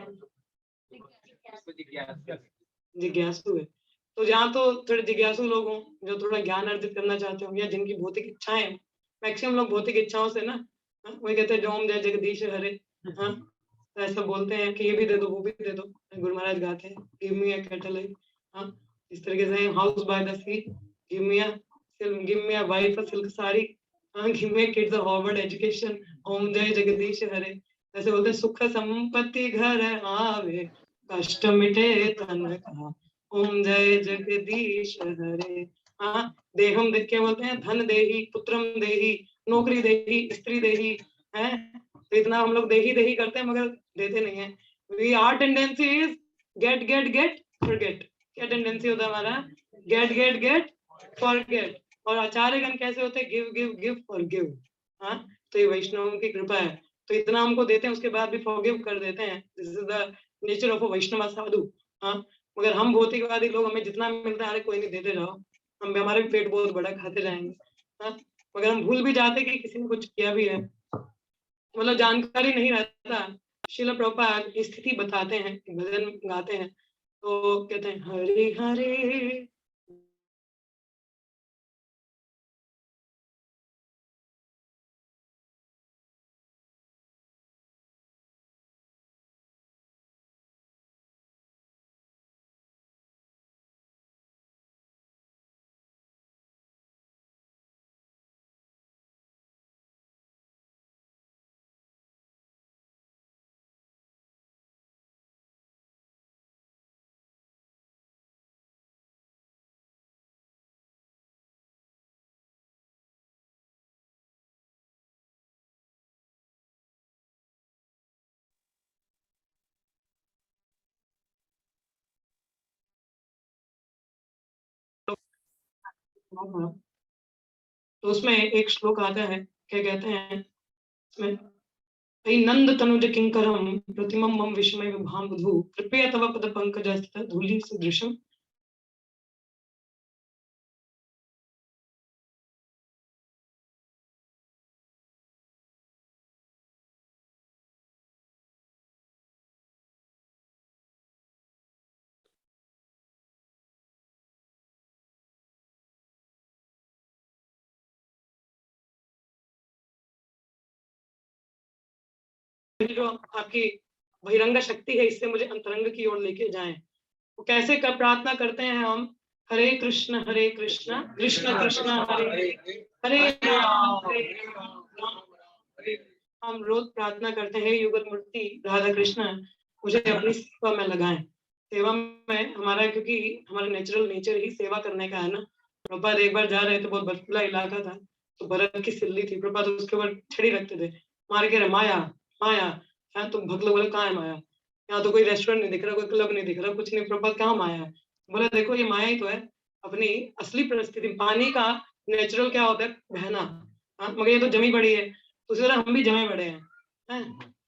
जिज्ञासु है। तो जहाँ तो थोड़े जिज्ञासु लोग हों, जो थोड़ा ज्ञान अर्जित करना चाहते हों या जिनकी भौतिक इच्छाएँ हों, मैक्सिमम लोग भौतिक इच्छाओं से ना, हाँ, वही कहते हैं, "जौम जय जगदीश हरे।" हाँ, तो ऐसा बोलते हैं कि ये भी दे दो, वो भी दे दो। गुरु महाराज गाते हैं, गिव मी अ केटल, हाँ, इस तरीके से house by the sea, give me a wife a silk sari, हाँ, give me kids a Harvard education, ओम जय जगदीश हरे। ऐसे बोलते हैं, सुख संपत्ति घर आवे, कष्ट मिटे तन का, ओम जय जगदीश हरे। हाँ, देहम देख के बोलते हैं, धन देही, पुत्रम देही, नौकरी देही, स्त्री देही, है। तो इतना हम लोग देही देही करते हैं मगर देते नहीं है। We are tendency is get get get forget. क्या टेंडेंसी होता है हमारा? Get get get forget. और आचार्यगण कैसे होते हैं? Give give give forgive. हाँ, तो ये वैष्णव की कृपा है। तो इतना हमको देते हैं, उसके बाद भी फॉरगिव कर देते हैं। This is the nature of a Vaishnava sadhu. हाँ, मगर हम भौतिकवादी लोग, हमें जितना मिलता है, अरे कोई नहीं, देते जाओ, हम हमारे भी पेट बहुत बड़ा, खाते जाएंगे। हाँ, मगर हम भूल भी जाते कि किसी ने कुछ किया भी है, मतलब जानकारी नहीं रहता। शिल प्रभुपाद स्थिति बताते हैं, भजन गाते हैं, तो कहते हैं, हरे हरे तो उसमें एक श्लोक आता है, क्या कहते हैं इसमें, नंद तनुज किंकरम प्रतिमम मम विस्मय विभाम बुधु कृपया तव पद पंकज धूलि सदृशम। जो आपकी बहिरंग शक्ति है, इससे मुझे अंतरंग की ओर लेके जाएं। तो कैसे कर प्रार्थना करते हैं हम? हरे कृष्ण कृष्ण कृष्ण हरे हरे राम हरे राम। हम रोज प्रार्थना करते हैं, युगल मूर्ति राधा कृष्ण मुझे अपनी सेवा में लगाएं। सेवा में हमारा, क्योंकि हमारा नेचुरल नेचर ही सेवा करने का है ना। प्रभुपाद एक बार जा रहे थे, बहुत बर्फीला इलाका था, तो बर्फ की सिल्ली थी, प्रभुपाद उसके ऊपर छड़ी रखते थे, मार के रहे, माया माया। यहाँ तुम भगलो, बोले कहाँ है माया? यहाँ तो कोई रेस्टोरेंट नहीं दिख रहा, कोई क्लब नहीं दिख रहा, कुछ नहीं, प्रभुपाद कहाँ माया है? बोला देखो, ये माया ही तो है, अपनी असली परिस्थिति। पानी का नेचुरल क्या होता है? बहना। हाँ, मगर ये तो जमी पड़ी है, तो उसी तरह हम भी जमे पड़े हैं।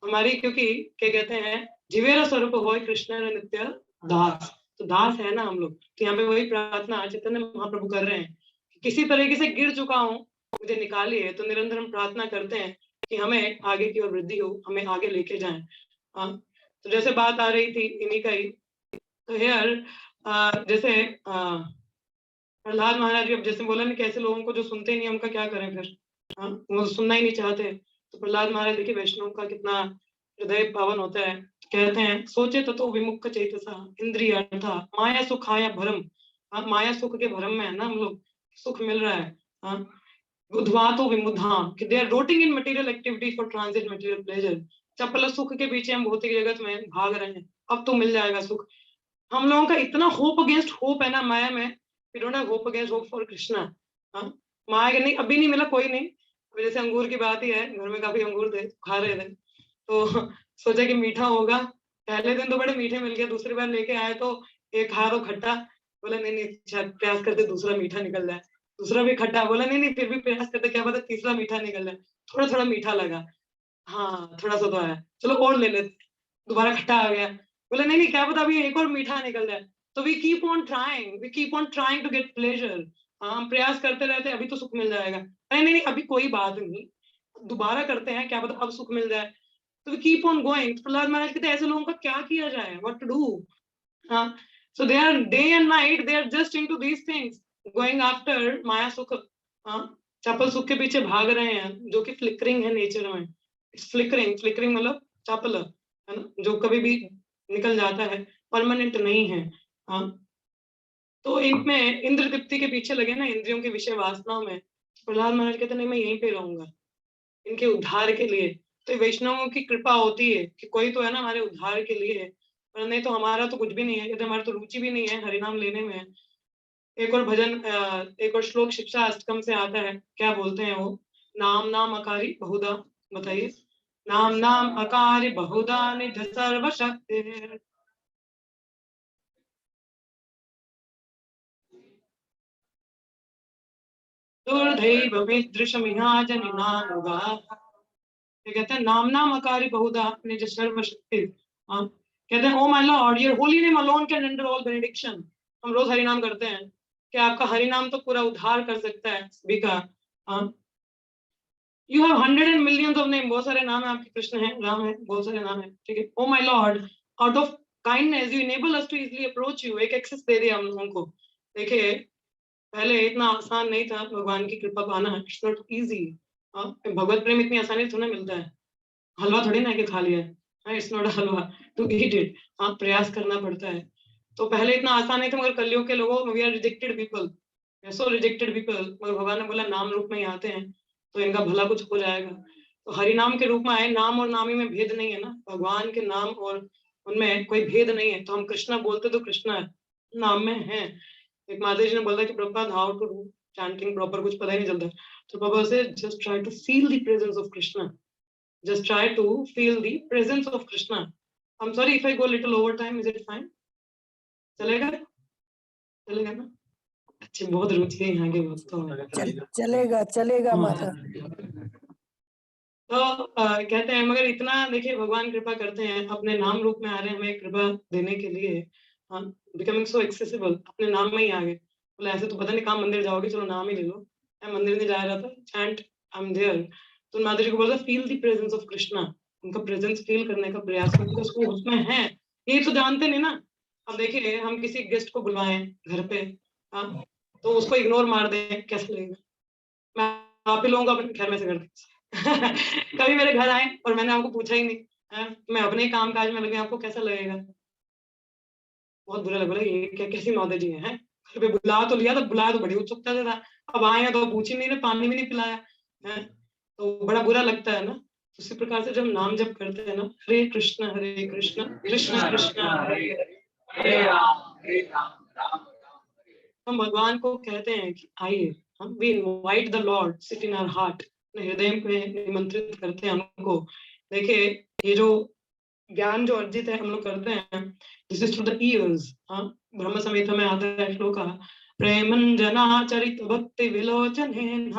हमारी, क्योंकि क्या कहते हैं, जीवेरा स्वरूप हो कृष्ण नित्य दास, तो दास है ना हम लोग। तो यहाँ पे वही प्रार्थना चैतन्य महाप्रभु कर रहे हैं कि किसी तरीके से गिर चुका हूँ, मुझे निकालिए। तो निरंतर हम प्रार्थना करते हैं कि हमें आगे की ओर वृद्धि हो, हमें आगे लेके जाएं। तो जैसे बात आ रही थी इन्हीं का ही, तो यार जैसे प्रहलाद महाराज अब जैसे बोला ना, कैसे लोगों को जो सुनते ही नहीं, उनका क्या करें फिर? हाँ, वो सुनना ही नहीं चाहते। तो प्रहलाद महाराज देखिए, वैष्णव का कितना हृदय पावन होता है। कहते हैं, सोचे तो विमुख चेतसा इंद्रिय अर्था माया सुखाया भरम। हाँ, माया सुख के भरम में है ना हम लोग, सुख मिल रहा है। हाँ, बुधवा तो विमुधा कि they are rotting in material activity for transit material pleasure. चपल सुख के पीछे हम भौतिक जगत में भाग रहे हैं, अब तो मिल जाएगा सुख। हम लोगों का इतना होप अगेंस्ट होप है ना माया में, we don't have hope against hope for Krishna. हाँ, माया के नहीं, अभी नहीं मिला, कोई नहीं। अभी जैसे अंगूर की बात ही है, घर में काफी अंगूर थे, खा रहे थे, तो सोचा कि मीठा होगा। पहले दिन तो बड़े मीठे मिल गए, दूसरी बार लेके आए तो एक खा तो खट्टा। बोला नहीं नहीं, शायद प्रयास करते दूसरा मीठा निकल जाए। दूसरा भी खट्टा, बोला नहीं नहीं, फिर भी प्रयास करते, क्या पता तीसरा मीठा निकल जाए। थोड़ा थोड़ा मीठा लगा, हाँ थोड़ा सा तो आया, चलो और ले लेते। दोबारा खट्टा आ गया, बोले नहीं नहीं, क्या पता अभी एक और मीठा निकल जाए। तो we keep on trying, we keep on trying to get pleasure. हम प्रयास करते रहते हैं, अभी तो सुख मिल जाएगा, नहीं नहीं नहीं, अभी कोई बात नहीं, दोबारा करते हैं, क्या पता अब सुख मिल जाए। तो we keep on going. Prahlad Maharaj कहते हैं, ऐसे लोगों का क्या किया जाए, व्हाट टू डू? हाँ, so they are day and night, they are just into these things, going after माया सुख। हाँ, चपल सुख के पीछे भाग रहे हैं, जो कि फ्लिकरिंग है नेचर में। इट्स फ्लिकरिंग, फ्लिकरिंग मतलब चपल। है ना, जो कभी भी निकल जाता है, परमानेंट नहीं है। हाँ, तो इनमें इंद्र तृप्ति के पीछे लगे ना, इंद्रियों के विषय वासनाओं में, प्रहलाद महाराज कहते नहीं मैं यहीं पे रहूंगा इनके उद्धार के लिए। तो वैष्णवों की कृपा होती है कि कोई तो है ना हमारे उद्धार के लिए है, और नहीं तो हमारा तो कुछ भी नहीं है, कहते हमारी तो रुचि भी नहीं है हरिनाम लेने में। एक और भजन, एक और श्लोक शिक्षा अष्टकम से आता है, क्या बोलते हैं वो, नाम नाम अकारी बहुधा, बताइए, नाम नाम अकारी बहुधा निध सर्वशक्ति, दुर्दैव मिदृशमिहाजनिनानुगा। ये कहते हैं नाम नाम अकारी बहुधा निज सर्वशक्ति। हाँ, कहते हैं ओ my Lord your holy name alone can render all benediction. हम रोज हरि नाम करते हैं कि आपका हरि नाम तो पूरा उद्धार कर सकता है सभी का। You have hundred and millions of name, बहुत सारे नाम है आपके, कृष्ण है, राम है, बहुत सारे नाम है, ठीक है। O my lord, out of kindness you enable us to easily approach you, एक एक्सेस दे दिया हम लोगों को। देखिए पहले इतना आसान नहीं था भगवान की कृपा पाना, इट्स नॉट इजी। भगवत प्रेम इतनी आसानी से थोड़ा मिलता है, हलवा थोड़ी ना कि खा लिया है, it's not halwa to eat it. हाँ, प्रयास करना पड़ता है। तो पहले इतना आसान नहीं था, मगर कलयुग के लोगों, we are rejected people, so rejected people, मगर भगवान ने बोला नाम रूप में ही आते हैं तो इनका भला कुछ हो जाएगा। तो हरि नाम के रूप में आए, नाम और नामी में भेद नहीं है ना, भगवान के नाम और उनमें कोई भेद नहीं है। तो हम कृष्णा बोलते तो कृष्णा नाम में है। एक माता जी ने बोला कि Prabhupada how to do chanting proper, कुछ पता ही नहीं चलता। तो प्रभु से just try to feel the presence of Krishna, just try to feel the presence of Krishna. I'm sorry if I go little over time, is it fine? चलेगा, चलेगा ना? अच्छे, बहुत रुचि है यहाँ के भक्तों में। चलेगा चलेगा माता। तो कहते हैं मगर इतना देखिए भगवान कृपा करते हैं, अपने नाम रूप में आ रहे हैं हमें कृपा देने के लिए। बिकमिंग सो एक्सेसिबल, अपने नाम में ही आ गए। बोले ऐसे तो पता नहीं कहाँ मंदिर जाओगे, चलो नाम ही ले लो। मैं मंदिर नहीं जा रहा था, चैंट आई एम देयर। तो माता जी को बोला feel the presence of Krishna, उनका प्रेजेंस फील करने का प्रयास करो, उसको उसमें है। ये तो जानते नहीं ना। अब देखिए हम किसी गेस्ट को बुलवाएं घर पे, हाँ, तो उसको इग्नोर मार दें, कैसा लगेगा? मैं आप ही लोगों को अपने घर में से करती कभी मेरे घर आए और मैंने आपको पूछा ही नहीं, मैं अपने ही काम काज में लगे, आपको कैसा लगेगा? बहुत बुरा लगा, ये क्या कैसी माता जी है? घर पे बुला तो लिया, तो बुलाया तो बड़ी उत्सुकता से था, अब आए हैं तो पूछ ही नहीं रहे, पानी भी नहीं पिलाया है, तो बड़ा बुरा लगता है ना। उसी प्रकार से जब नाम जप करते हैं ना, हरे कृष्ण कृष्ण कृष्ण हरे हरे राम, हम भगवान को कहते हैं कि आइए, हम we invite the lord sit in our heart, हृदय में निमंत्रित करते हैं हमको। देखिए ये जो ज्ञान जो अर्जित है हम लोग करते हैं, this is through the years. हाँ, ब्रह्म संहिता में आता है श्लोक, प्रेमंजना चरित भक्ति विलोचनेन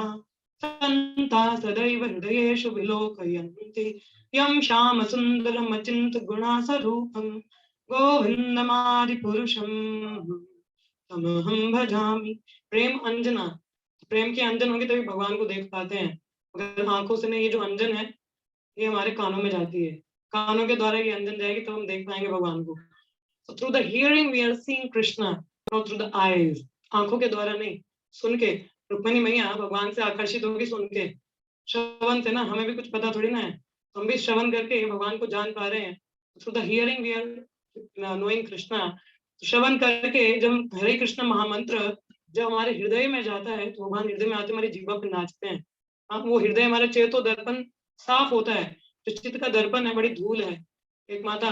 संता सदैव हृदयेषु विलोकयन्ति यं श्याम सुंदरम अचिंत गुणा स्वरूपम गोविंदमादि पुरुषम तमहं भजामि। प्रेम अंजना, प्रेम के अंजन होंगे तभी भगवान को देख पाते हैं। अगर आंखों से नहीं, ये जो अंजन है ये हमारे कानों में जाती है, कानों के द्वारा ये अंजन जाएगी तो हम देख पाएंगे भगवान को। So through the hearing we are seeing Krishna, not through the eyes. आंखों के द्वारा नहीं, सुन के। रुक्मिणी मैया भगवान से आकर्षित होगी सुन के, श्रवण से ना, हमें भी कुछ पता थोड़ी ना है, हम भी श्रवण करके भगवान को जान पा रहे हैं। Through the hearing we are knowing Krishna. श्रवण करके जब हरे कृष्ण महामंत्र जब हमारे हृदय में जाता है तो भगवान हृदय में आते हमारी जीवा पे नाचते हैं। वो हृदय हमारा चेतो दर्पण साफ होता है, जो चित्त का दर्पण है बड़ी धूल है। एक माता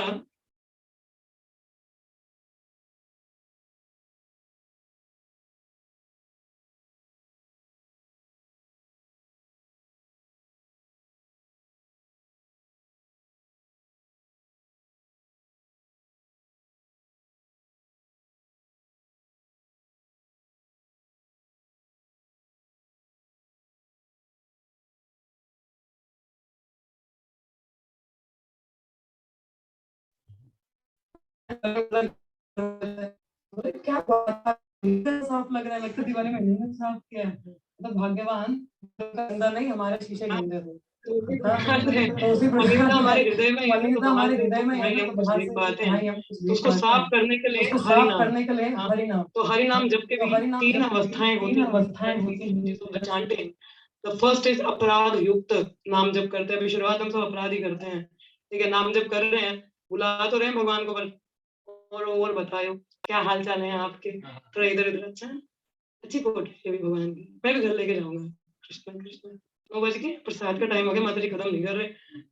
क्या साफ लग रहा है, लगता दिवाली में नहीं साफ किया है, तो भाग्यवान गंदा नहीं, हमारे शीशे गंदे थे। हमारे हृदय में बातें हैं, तो उसको साफ करने के लिए हरि नाम। तो हरि नाम जब के भी तीन अवस्थाएं होती हैं। द फर्स्ट इज अपराध युक्त नाम जब करते हैं, अभी शुरुआत हम सब अपराध ही करते हैं, ठीक है, नाम जप कर रहे हैं, बुला तो रहे हैं भगवान को, पर और बताओ क्या हाल चाल है आपके, थोड़ा इधर उधर। अच्छा, अच्छी फोटो है भी भगवान की, मैं भी घर लेके जाऊंगा। कृष्ण कृष्ण। 9 बज के प्रसाद का टाइम हो गया, माता जी खत्म नहीं कर रहे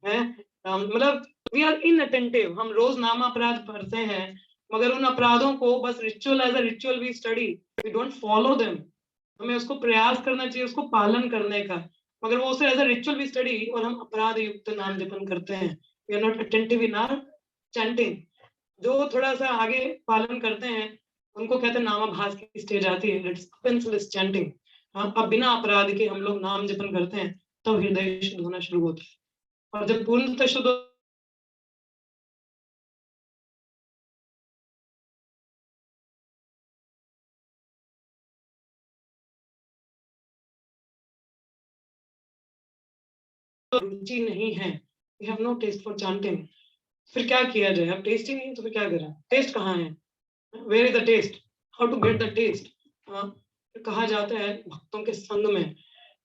हैं। मतलब वी आर इनअटेंटिव। हम रोज नाम अपराध पढ़ते हैं, मगर उन अपराधों को बस ritual as a ritual we study, we don't follow them. हमें उसको प्रयास करना चाहिए, उसको पालन करने का, मगर वो उसे as a ritual we study और हम अपराध युक्त नाम जपन करते हैं। We are not attentive in our chanting. जो थोड़ा सा आगे पालन करते हैं उनको कहते हैं नामाभास की स्टेज आती है, इट्स ऑफेंसलेस चैंटिंग। हाँ, अब बिना अपराध के हम लोग नाम जपन करते हैं, तब हृदय शुद्ध होना शुरू होता है। और जब पूर्णतः शुद्ध रुचि नहीं है, we have no taste for chanting, फिर क्या किया जाए? अब टेस्ट ही नहीं है तो फिर क्या करें? टेस्ट कहाँ है? Where is the taste? How to get the taste? कहा जाता है भक्तों के संग में।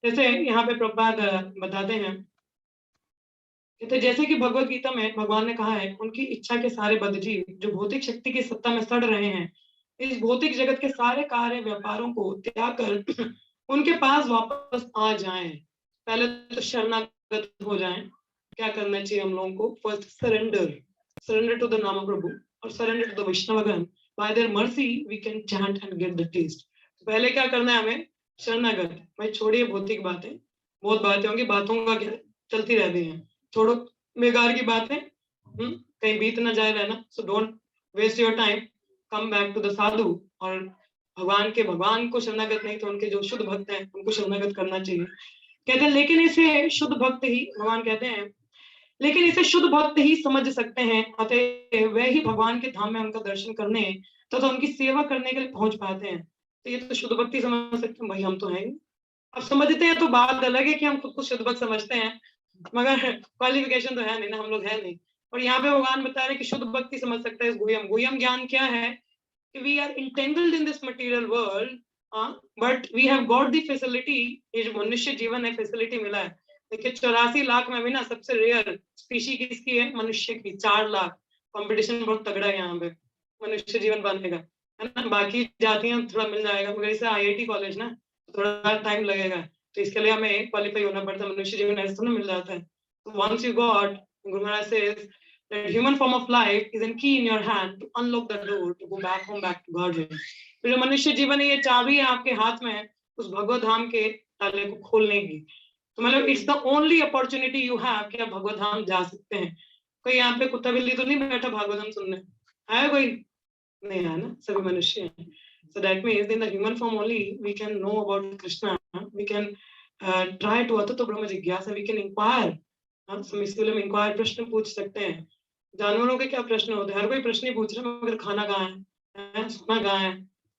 जैसे यहाँ पे प्रभुपाद बताते हैं, कहते जैसे कि भगवत गीता में भगवान ने कहा है, उनकी इच्छा के सारे बद्धजीव जो भौतिक शक्ति की सत्ता में सड़ रहे हैं, इस भौतिक जगत के सारे कार्य व्यापारों को त्याग कर उनके पास वापस आ जाएं। पहले तो शरणागत हो जाएं। क्या करना चाहिए हम लोगों को? First surrender, surrender to the नाम प्रभु और सरेंडर टू द वैष्णवगण। By their mercy we can chant and get the taste. पहले क्या करना है हमें? शरणागत। भाई छोड़िए भौतिक बातें, बहुत बातें होंगी, बातों का क्या, चलती रहती है, छोड़ो बेकार की बातें, कहीं बीत ना जाए रहना। So don't waste your time, come back to the sadhu. और भगवान को शरणागत नहीं तो उनके जो शुद्ध भक्त हैं उनको शरणागत करना चाहिए। कहते हैं लेकिन इसे शुद्ध भक्त ही, भगवान कहते हैं लेकिन इसे शुद्ध भक्त ही समझ सकते हैं, अतः वे ही भगवान के धाम में उनका दर्शन करने तथा उनकी सेवा करने के लिए पहुंच पाते हैं। तो ये तो शुद्ध भक्ति समझ सकते हैं, भाई हम तो हैं। अब समझते हैं तो बात अलग है कि हम खुद को शुद्ध भक्त समझते हैं, मगर क्वालिफिकेशन तो है नहीं ना, हम लोग है नहीं। और यहाँ पे भगवान बता रहे हैं कि शुद्ध भक्ति समझ सकता है इस गुह्यम। गुह्यम ज्ञान क्या है? कि we are entangled in this material world, but we have got the facility. ये जो मनुष्य जीवन है, फैसिलिटी मिला है। देखिए 84 लाख में भी ना सबसे रेयर स्पीशी किसकी है? मनुष्य की। 4 लाख। कंपटीशन बहुत तगड़ा है यहाँ पे मनुष्य जीवन पाने का, है ना। बाकी जातियां थोड़ा मिल जाएगा, मगर इसे IIT कॉलेज ना, थोड़ा टाइम लगेगा, तो इसके लिए हमें क्वालिफाई होना पड़ता है। मनुष्य जीवन ऐसा तो मिल जाता है। Once you got, Guru Maharaj says that human form of life is a key in your hand to unlock the door to go back home, back to Godhead. तो जो मनुष्य जीवन है, ये चाबी है आपके हाथ में उस भगवत धाम के ताले को खोलने की। तो मतलब it's the only opportunity you have कि आप भगवत धाम जा सकते हैं। कोई यहाँ पे कुत्ता बिल्ली तो नहीं बैठा भागवत धाम सुनने? है कोई? नहीं है ना, सभी मनुष्य हैं। So that means in the human form only we can know about Krishna. We can try to अततो ब्रह्म जिज्ञासा, we can inquire. हम इसके लिए इंक्वायर, प्रश्न पूछ सकते हैं। जानवरों के क्या प्रश्न होते हैं? हर कोई प्रश्न ही पूछ रहा है, मगर खाना कहाँ है, सोना कहाँ है,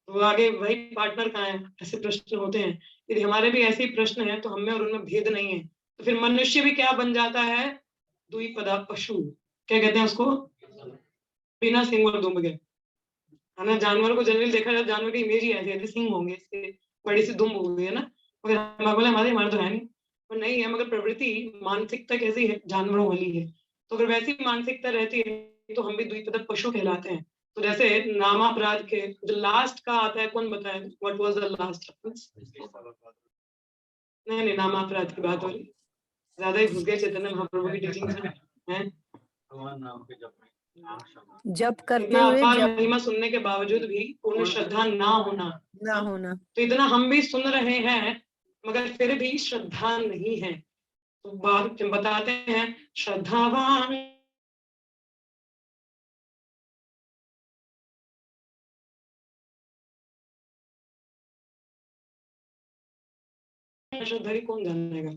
वो आगे वही पार्टनर कहाँ है, ऐसे प्रश्न होते हैं। यदि हमारे भी ऐसे ही प्रश्न हैं तो हमें और उनमें भेद नहीं है, तो फिर मनुष्य भी क्या बन जाता है? द्विपदा पशु। क्या कहते हैं उसको? बिना सिंग और दुम के, है ना। जानवर को जनरली देखा जाए, जानवर की इमेज ही ऐसी है, सिंग होंगे इसके, बड़ी सी दुम होगी, है ना। मगर हमारे तो है नहीं, और नहीं है, मगर प्रवृत्ति मानसिकता कैसी है? जानवरों वाली है। तो अगर वैसी मानसिकता रहती है तो हम भी द्विपद पशु कहलाते हैं। तो जैसे नामापराध के जो लास्ट का आता है, कौन बताए व्हाट वाज द लास्ट? नहीं, नामापराध की बात हो रही, ज्यादा ही घुस गए चैतन्य महाप्रभु की टीचिंग में। जप करते इतना हुए अपार जप महिमा सुनने के बावजूद भी पूर्ण श्रद्धा ना होना, ना होना। तो इतना हम भी सुन रहे हैं मगर फिर भी श्रद्धा नहीं है। तो बात बताते हैं, श्रद्धावान श्रद्धा कौन जानेगा?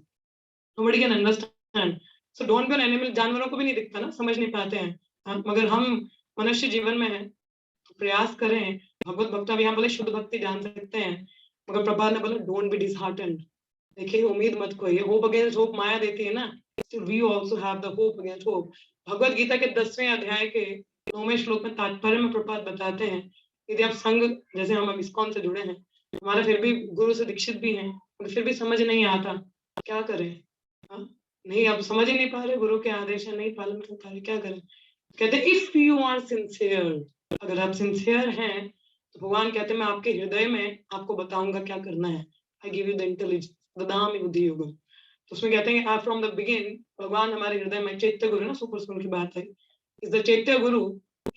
nobody can understand. So don't be an animal. जानवरों को भी नहीं दिखता ना, समझ नहीं पाते हैं। मगर हम मनुष्य जीवन में हैं तो प्रयास करें। भगवत भक्ता भी यहाँ बोले शुद्ध भक्ति जान सकते हैं, मगर प्रभात ने बोला डोंट बी डिसहार्टेंड। देखिए उम्मीद मत खोइए, होप अगेंस्ट होप माया देती है ना, we also have the hope against hope. Bhagavad Gita के 10वें अध्याय के 9वें श्लोक में तात्पर्य में प्रभात बताते हैं, यदि आप संघ, जैसे हम इस्कॉन से जुड़े हैं, हमारा फिर भी गुरु से दीक्षित भी हैं, फिर भी समझ नहीं आता, क्या करें? नहीं, आप समझ ही नहीं पा रहे, गुरु के आदेश है, नहीं पालन कर पा रहे, क्या करें? कहते इफ यू आर सिंसियर, अगर आप सिंसियर हैं तो भगवान कहते हैं मैं आपके हृदय में आपको बताऊंगा क्या करना है। I give you the intelligence, ददामि बुद्धि योगम। तो उसमें कहते हैं फ्रॉम द बिगिन भगवान हमारे हृदय में, चैत्य गुरु ना, सुपर स्कूल की बात है, is the chaitya guru,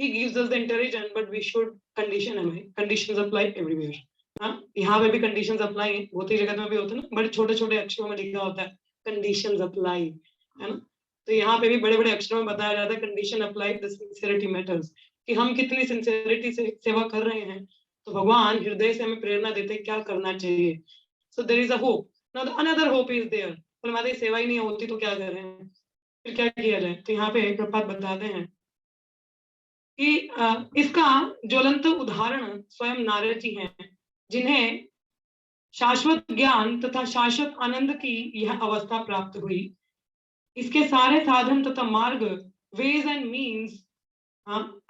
he gives us the intelligence but we should condition हमें, कंडीशंस अप्लाई एवरीवेयर। हाँ, यहाँ पे भी कंडीशंस अप्लाई है, भौतिक जगत में भी होते हैं ना, बड़े छोटे छोटे अक्षरों में लिखा होता है कंडीशंस अप्लाई, है ना। तो यहाँ पे भी बड़े बड़े अक्षरों में बताया जाता है condition apply, the sincerity matters, कि हम कितनी सिंसियरिटी से सेवा कर रहे हैं। तो भगवान हृदय से हमें प्रेरणा देते हैं क्या करना चाहिए। So there is a hope, now another hope is there, पर हमारी सेवा ही नहीं होती तो क्या करें, फिर क्या किया जाए। तो यहाँ पे प्रपात बताते हैं कि इसका ज्वलंत उदाहरण स्वयं नारद जी हैं, जिन्हें शाश्वत ज्ञान तथा शाश्वत आनंद की यह अवस्था प्राप्त हुई। इसके सारे साधन तथा मार्ग, वेज एंड मीन्स,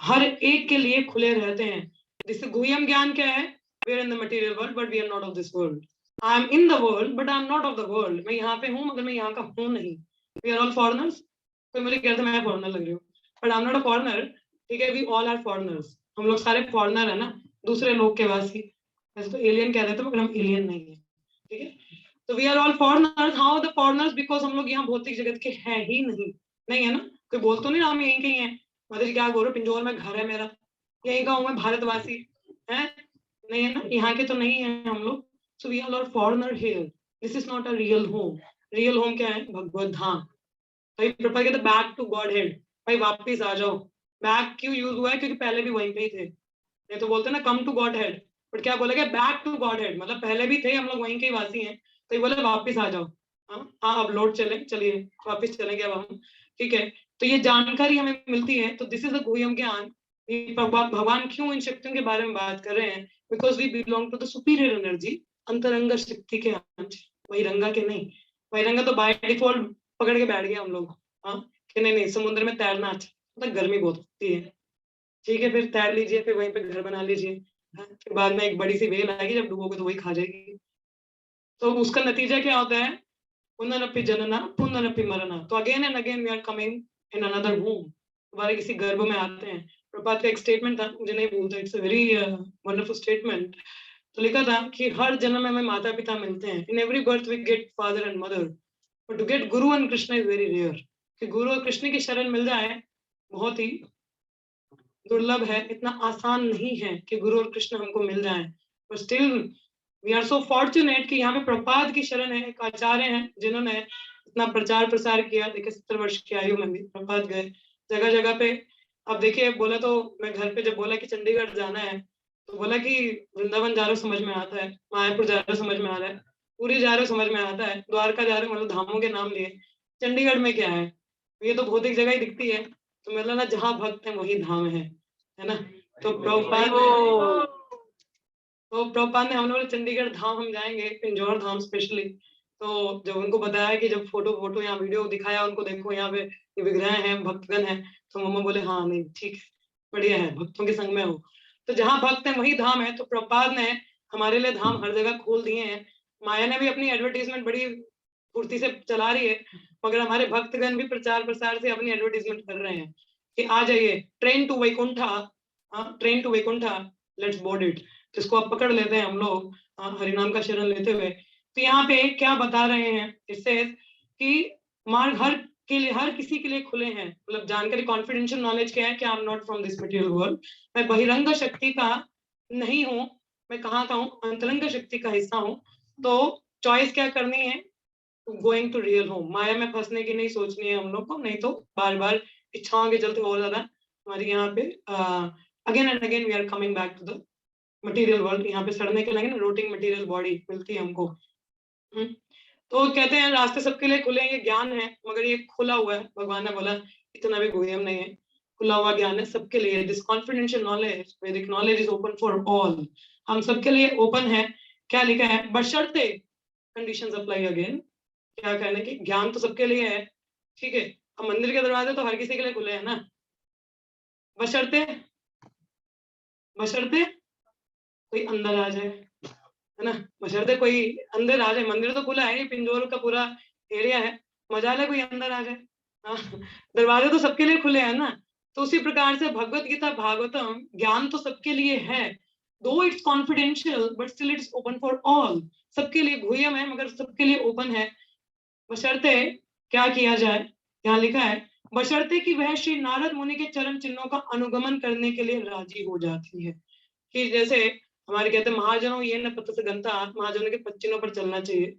हर एक के लिए खुले रहते हैं। जिससे गुह्यम ज्ञान क्या है, we are in the material world but we are not of this world. I am in the world but I am not of the world, मैं यहाँ पे हूँ मगर मैं यहाँ का हूँ नहीं। वी आर ऑल फॉरनर्स, कोई मुझे कहते मैं फॉरनर लग रही हूँ, but I am not a foreigner, ठीक है, वी ऑल आर फॉरनर्स, हम लोग सारे फॉरनर है ना, दूसरे लोग के वासी। वैसे तो एलियन कह देते मगर हम एलियन नहीं है, ठीक है। तो we are all foreigners, how the foreigners, because हम लोग यहाँ भौतिक जगत के हैं ही नहीं, नहीं है ना, कोई बोल तो नहीं रहा हम यहीं के ही हैं। मतलब क्या बोल रहे, पिंजौर में घर है मेरा, यहीं का हूँ मैं, भारतवासी है, नहीं है ना, यहाँ के तो नहीं है हम लोग। So we are all foreigner here, this is not a real home. Real home क्या है, भगवत धाम। भाई प्रभा कहते बैक टू गॉड हेड, भाई वापिस आ जाओ। बैक क्यों यूज हुआ है, क्योंकि पहले भी वहीं पे ही थे, नहीं तो बोलते ना come to godhead, but क्या बोला गया, बैक टू गॉड हेड, मतलब पहले भी थे, हम लोग वहीं के ही वासी हैं, तो ये बोले वापिस आ जाओ। हाँ अब लौट चले, चलिए वापिस चलेंगे अब हम, ठीक है। तो ये जानकारी हमें मिलती है, तो दिस इज द गुह्यम ज्ञान। भगवान क्यों इन शक्तियों के बारे में बात कर रहे हैं, because we belong to the superior energy, अंतरंग शक्ति के अंश, वही रंगा के नहीं। वही रंगा तो बाय डिफॉल्ट पकड़ के बैठ गए हम लोग, हाँ, कि नहीं नहीं समुद्र में तैरना अच्छा, मतलब गर्मी बहुत होती है, ठीक है, फिर तैर लीजिए, फिर वहीं पे घर बना लीजिए, हाँ, फिर बाद में एक बड़ी सी वेल आएगी, जब डूबोगे तो वही खा जाएगी। तो उसका नतीजा क्या होता है, पुनरपि जनना पुनरपि मरना, तो again and again we are coming in another womb, दोबारा किसी गर्भ में आते हैं। प्रभात का एक स्टेटमेंट था, मुझे नहीं भूलता, it's a very wonderful statement. तो लिखा था कि हर जन्म में हमें माता पिता मिलते हैं, in every birth we get father and mother, but to get guru and Krishna is very rare, कि गुरु और कृष्ण की शरण मिल जाए बहुत ही दुर्लभ है, इतना आसान नहीं है कि गुरु और कृष्ण हमको मिल जाएं। पर still we are so fortunate कि यहाँ पे प्रपाद की शरण है, एक आचार्य हैं जिन्होंने इतना प्रचार प्रसार किया। देखिए 70 वर्ष की आयु में भी प्रपाद गए जगह जगह पे। अब देखिए बोला तो, मैं घर पे जब बोला कि चंडीगढ़ जाना है, तो बोला कि वृंदावन जा रहे हो समझ में आता है, मायापुर जा रहे हो समझ में आ रहा है, पूरी जा रहे हो समझ में आता है, द्वारका जा रहे हो, मतलब धामों के नाम लिए, चंडीगढ़ में क्या है, ये तो भौतिक जगह ही दिखती है। तो मतलब ना जहाँ भक्त है वही धाम है ना। तो प्रभुपाद ने, तो प्रभुपाद ने हम लोग चंडीगढ़ धाम हम जाएंगे, पिंजौर धाम स्पेशली। तो जब उनको बताया कि जब फोटो फोटो यहाँ वीडियो दिखाया उनको, देखो यहाँ पे ये विग्रह हैं, भक्तगण हैं, तो मम्मा बोले हाँ नहीं ठीक है, बढ़िया है, भक्तों के संग में हो। तो जहाँ भक्त है वही धाम है। तो प्रभुपाद ने हमारे लिए धाम हर जगह खोल दिए हैं। माया ने भी अपनी एडवर्टीजमेंट बड़ी फुर्ती से चला रही है, मगर हमारे भक्तगण भी प्रचार प्रसार से अपनी एडवर्टीजमेंट कर रहे हैं कि आ जाइए, train to Vaikuntha, train to Vaikuntha, let's board it. जिसको आप पकड़ लेते हैं हम लोग हरिनाम का शरण लेते हुए। तो यहाँ पे क्या बता रहे हैं इससे, कि मार्ग हर के लिए, हर किसी के लिए खुले हैं, मतलब जानकारी, कॉन्फिडेंशियल नॉलेज क्या है कि आई am not from this material world, मैं बहिरंग शक्ति का नहीं हूँ, मैं कहाँ का हूँ, अंतरंग शक्ति का हिस्सा हूँ। तो चॉइस क्या करनी है, गोइंग टू रियल होम, माया में फंसने की नहीं सोचनी है हम लोग को, नहीं तो बार बार इच्छाओं के चलते और ज्यादा हमारी यहाँ पे again and again we are coming back to the material world, यहाँ पे सड़ने के लगे ना, रोटिंग मटेरियल बॉडी मिलती है हमको। तो कहते हैं रास्ते सबके लिए खुले हैं, ये ज्ञान है, मगर ये खुला हुआ है, भगवान ने बोला इतना भी गुह्यम नहीं है, खुला हुआ ज्ञान है सबके लिए। दिस कॉन्फिडेंशियल नॉलेज, वैदिक knowledge is open for all, हम सबके लिए ओपन है। क्या लिखा है, बशर्ते कंडीशंस अप्लाई अगेन, क्या कहने की, ज्ञान तो सबके लिए है, ठीक है, अब मंदिर के दरवाजे तो हर किसी के लिए खुले हैं ना, बशर्ते, बशर्ते कोई अंदर आ जाए, है ना, बशर्ते कोई अंदर आ जाए। मंदिर तो खुला है, पिंजौर का पूरा एरिया है, मजाल है कोई अंदर आ जाए। हाँ, दरवाजे तो सबके लिए खुले हैं ना। तो उसी प्रकार से भगवत गीता भागवतम ज्ञान तो सबके लिए है, दो it's confidential but still it's open for all. सबके लिए गुह्यम है मगर सबके लिए ओपन है, बशर्ते क्या किया जाए। यहाँ लिखा है बशर्ते कि वह श्री नारद मुनि के चरण चिन्हों का अनुगमन करने के लिए राजी हो जाती है। कि जैसे हमारे कहते हैं महाजनों ये न पत से गंता, महाजनों के पच्चिनों पर चलना चाहिए।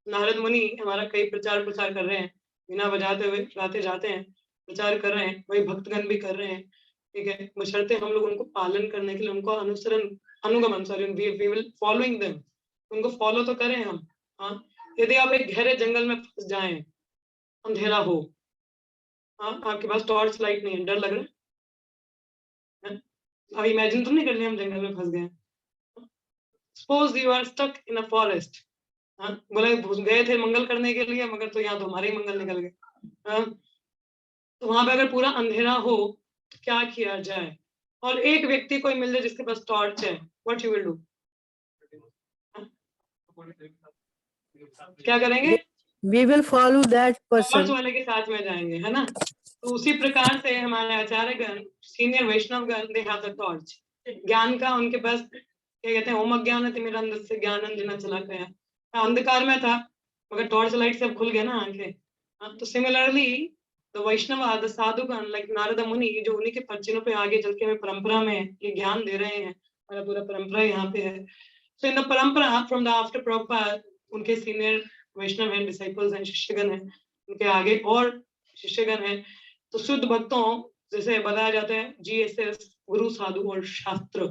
नारद मुनि हमारा कई प्रचार प्रसार कर रहे हैं, बिना बजाते हुए गाते जाते हैं, प्रचार कर रहे हैं, वही भक्तगण भी कर रहे हैं। ठीक है, बशर्ते हम लोग उनको पालन करने के लिए उनको अनुसरण अनुगमन sorry we will following them, उनको फॉलो तो करें हम। हाँ, यदि आप एक गहरे जंगल में फंस जाएं, अंधेरा हो, हाँ आपके पास टॉर्च लाइट नहीं है, डर लग रहा है, अब इमेजिन तो नहीं कर लिया हम जंगल में फंस गए। Suppose you are stuck in a forest, हाँ बोले गए थे मंगल करने के लिए मगर तो यहाँ तो हमारे ही मंगल निकल गए। हाँ, तो वहां पे अगर पूरा अंधेरा हो तो क्या किया जाए, और एक व्यक्ति कोई मिल जाए जिसके पास टॉर्च है, व्हाट यू विल डू? क्या करेंगे? We will follow that torch person. वाले के साथ में जाएंगे, है ना। तो उसी प्रकार से हमारे आचार्य गण, सीनियर वैष्णव गण, दे हैव द टॉर्च, ज्ञान का उनके पास क्या कहते हैं, ओम ज्ञान तिमिरंधस्य ज्ञानांजन शलाकया, अंधकार में था मगर टॉर्च लाइट से खुल गया ना आंखें। हाँ, तो सिमिलरली द वैष्णव द साधुगण लाइक नारद मुनि, जो उन्हीं के पच्चिनों पे आगे चल के हमें परंपरा में ये ज्ञान दे रहे हैं, हमारा पूरा परंपरा यहाँ पे है। सो इन द परंपरा फ्रॉम द आफ्टर प्रभुपाद, उनके सीनियर वैष्णव हैं, डिसाइपल्स हैं, शिष्यगण हैं, उनके आगे और शिष्यगण हैं। तो शुद्ध भक्तों जैसे बताया जाता है जीएसएस, गुरु साधु और शास्त्र।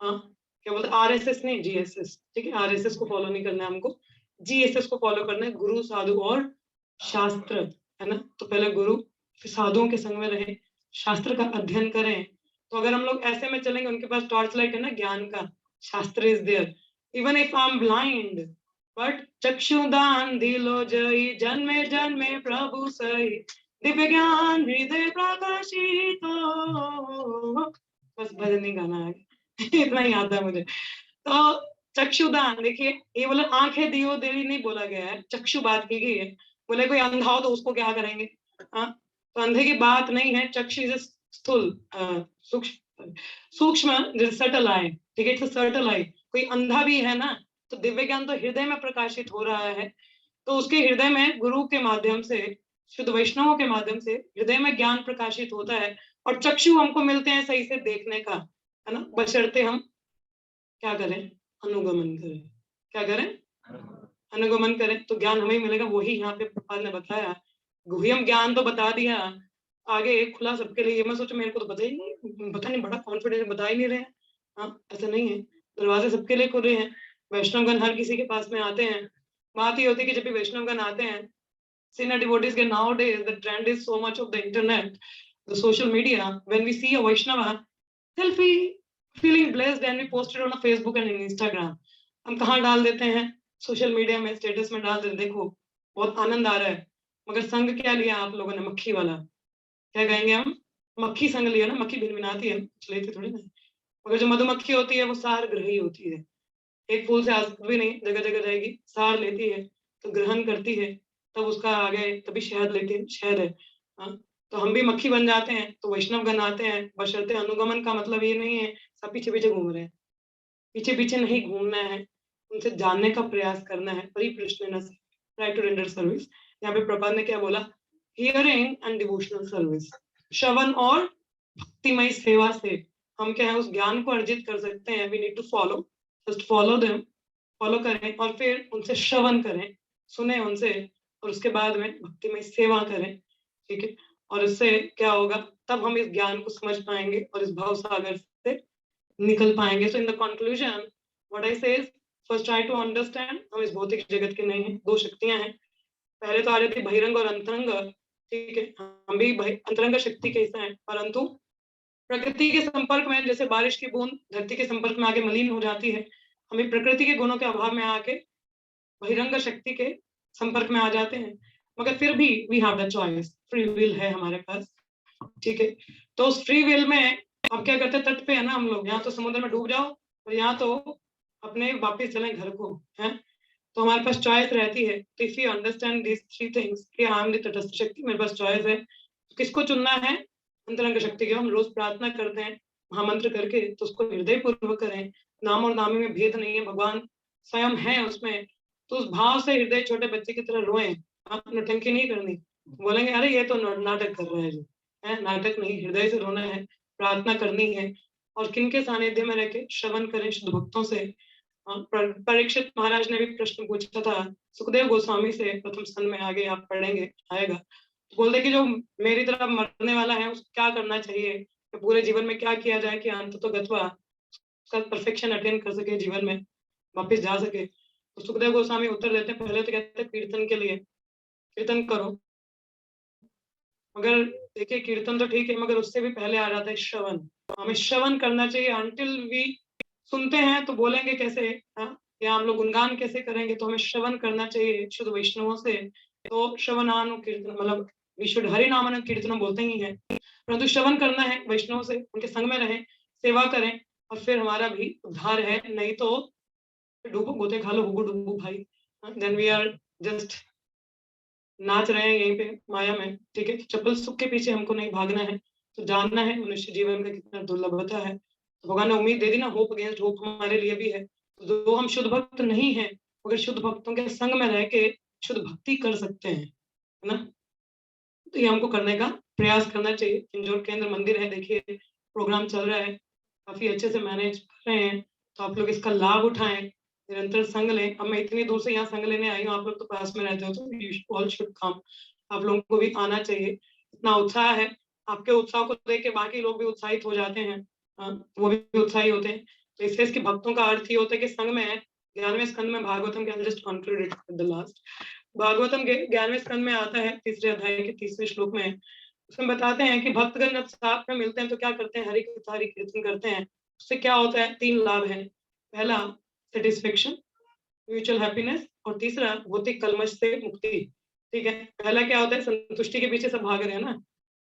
हाँ, क्या बोलते, आरएसएस नहीं जीएसएस, ठीक है, आरएसएस को फॉलो नहीं करना है हमको, जीएसएस को फॉलो करना है, गुरु साधु और शास्त्र, है ना। तो पहले गुरु फिर साधुओं के संग में रहे, शास्त्र का अध्ययन करें। तो अगर हम लोग ऐसे में चलेंगे, उनके पास टॉर्च लाइट है ना ज्ञान का, shastra is there, even if I am blind but चक्षुदान दिलो जय, जन्मे जन्मे प्रभु सही, दिव्य ज्ञान हृदय प्रकाशित हो। बस भजन नहीं गाना है इतना ही आता है मुझे। तो चक्षुदान देखिए, ये बोले आंखें दियो देरी नहीं बोला गया है, चक्षु बात की गई है। बोले कोई अंधा हो तो उसको क्या करेंगे, हाँ, तो अंधे की बात नहीं है। चक्षु इज स्थूल सूक्ष्म, सूक्ष्म जैसे सटल आई, ठीक है, सटल आई, कोई अंधा भी है ना, तो दिव्य ज्ञान तो हृदय में प्रकाशित हो रहा है। तो उसके हृदय में गुरु के माध्यम से, शुद्ध वैष्णवों के माध्यम से हृदय में ज्ञान प्रकाशित होता है, और चक्षु हमको मिलते हैं सही से देखने का, है ना, बशर्ते हम क्या करें, अनुगमन करें। क्या करें? अनुगमन करें तो ज्ञान हमें मिलेगा। वही यहाँ पे प्रभुपाद ने बताया, गुह्यम ज्ञान तो बता दिया, आगे खुला सबके लिए। मैं सोचा मेरे को तो पता ही नहीं, पता नहीं, बड़ा कॉन्फिडेंस बता ही नहीं रहे हैं। हाँ, ऐसा नहीं है, दरवाजे सबके लिए खुले हैं, वैष्णवगण हर किसी के पास में आते हैं। बात ये होती है कि जब भी वैष्णवगण आते हैं, Senior devotees get nowadays, the trend is so much of the internet, the social media. When we see a Vaishnava, they'll feel feeling blessed and we post it on a Facebook and Instagram. हम कहाँ डाल देते हैं, social media में status में डाल देते, देखो बहुत आनंद आ रहा है, मगर संग क्या लिया आप लोगों ने, मक्खी वाला। क्या कहेंगे हम, मक्खी संग लिया ना, मक्खी भिनभिनाती है, लेती थोड़ी ना, मगर जो मधुमक्खी होती है वो सार ग्रही होती है, एक फूल से आज भी नहीं, जगह जगह जाएगी, सार लेती है तो ग्रहण करती है, तब उसका आगे तभी शहद लेती है, शहद है। हाँ, तो हम भी मक्खी बन जाते हैं, तो वैष्णव गण आते हैं, बशर्ते अनुगमन का मतलब ये नहीं है सब पीछे पीछे घूम रहे हैं, पीछे पीछे नहीं घूमना है, उनसे जानने का प्रयास करना है। परिप्रश्न ट्राई टू रेंडर सर्विस। यहाँ पे प्रभुपाद ने क्या बोला, हियरिंग एंड डिवोशनल सर्विस, श्रवण और भक्तिमय सेवा से हम क्या है उस ज्ञान को अर्जित कर सकते हैं। We need to follow, first follow them, follow करें, और फिर उनसे श्रवण करें, सुने उनसे, और उसके बाद में भक्ति में सेवा करें, ठीक है। और इससे क्या होगा, तब हम इस ज्ञान को समझ पाएंगे और इस भाव सागर से निकल पाएंगे। So in the conclusion what I say, first try to understand, हम इस भौतिक जगत के नहीं हैं, दो शक्तियां हैं, पहले तो आ रही थी बहिरंग और अंतरंग, ठीक है, हम भी अंतरंग शक्ति के हिस्सा हैं, परंतु प्रकृति के संपर्क में, जैसे बारिश की बूंद धरती के संपर्क में आके मलिन हो जाती है, हमें प्रकृति के गुणों के अभाव में आके बहिरंग शक्ति के संपर्क में आ जाते हैं, मगर फिर भी we have the choice, free will है हमारे पास, ठीक है। तो उस फ्री विल में अब क्या करते हैं, तट पे है ना हम लोग, यहाँ तो समुद्र में डूब जाओ और यहाँ तो अपने वापस चले घर को, है। तो हमारे पास चॉइस रहती है। तो if you understand this three things कि हाँ तटस्थ शक्ति, मेरे पास चॉइस है, तो किसको चुनना है? अंतरंग शक्ति की। हम रोज प्रार्थना करते हैं महामंत्र करके, तो उसको हृदय पूर्वक करें। नाम और नामी में भेद नहीं है, भगवान स्वयं है उसमें। तो उस भाव से हृदय छोटे बच्चे की तरह रोए। नौटंकी नहीं करनी। बोलेंगे अरे ये तो नाटक कर रहा है जी, है नाटक नहीं, हृदय से रोना है, प्रार्थना करनी है। और किनके सानिध्य में रह के श्रवण करें? शुद्ध भक्तों से। परीक्षित महाराज ने भी प्रश्न पूछा था सुखदेव गोस्वामी से, प्रथम स्कंद में आगे आप पढ़ेंगे आएगा। तो बोलते कि जो मेरी तरफ मरने वाला है उसको क्या करना चाहिए, कि पूरे जीवन में क्या किया जाए कि अंत तो गत्वा उसका परफेक्शन अटेन कर सके, जीवन में वापस जा सके। तो सुखदेव गोस्वामी उत्तर देते हैं, पहले तो कहते हैं कीर्तन के लिए, कीर्तन करो। मगर देखिए कीर्तन तो ठीक है, मगर उससे भी पहले आ जाता है श्रवण। हमें श्रवण करना चाहिए। अंटिल वी सुनते हैं तो बोलेंगे कैसे, हाँ, या हम लोग गुणगान कैसे करेंगे? तो हमें श्रवण करना चाहिए शुद्ध वैष्णवों से। तो श्रवणानु कीर्तन मतलब विशुद्ध हरि नाम कीर्तन बोलते ही है, परंतु श्रवण करना है वैष्णव से, उनके संग में रहें, सेवा करें, और फिर हमारा भी उद्धार है। नहीं तो डूबो गोते खा लो हुगु डूबो भाई, देन वी आर जस्ट नाच रहे हैं यहीं पे माया में। ठीक है, चप्पल सुख के पीछे हमको नहीं भागना है। तो जानना है मनुष्य जीवन का कितना दुर्लभता है। तो भगवान ने उम्मीद दे दी ना, होप अगेंस्ट होप हमारे लिए भी है। तो जो हम शुद्ध भक्त नहीं है, मगर शुद्ध भक्तों के संग में रह के शुद्ध भक्ति कर सकते हैं, है ना। तो ये हमको करने का प्रयास करना चाहिए। इंदौर केंद्र मंदिर है, देखिए प्रोग्राम चल रहा है, काफी अच्छे से मैनेज कर रहे हैं। तो आप लोग इसका लाभ उठाएं, निरंतर संग लें। अब मैं इतनी दूर से यहाँ संग लेने आई हूँ, आप लोग तो पास में रहते हो, तो यू ऑल शुड कम। आप लोगों को भी आना चाहिए। इतना उत्साह है, आपके उत्साह को देख के बाकी लोग भी उत्साहित हो जाते हैं, वो भी उत्साही होते हैं। तो इससे इसके भक्तों का अर्थ ही होता है कि संग में है। 11वें स्कंद में भागवतम के just conclude it the last, Bhagavatam के 11वें स्कंद में आता है, तीसरे अध्याय के 30वें श्लोक में। उसमें बताते हैं कि भक्तगण जब साथ में मिलते हैं तो क्या करते हैं? हरि कथा हरि कीर्तन करते हैं। उससे क्या होता है? 3 लाभ है। पहला सेटिस्फेक्शन, म्यूचुअल हैप्पीनेस, और तीसरा भौतिक कलमश से मुक्ति। ठीक है, पहला क्या होता है? संतुष्टि के पीछे सब भाग रहे हैं ना,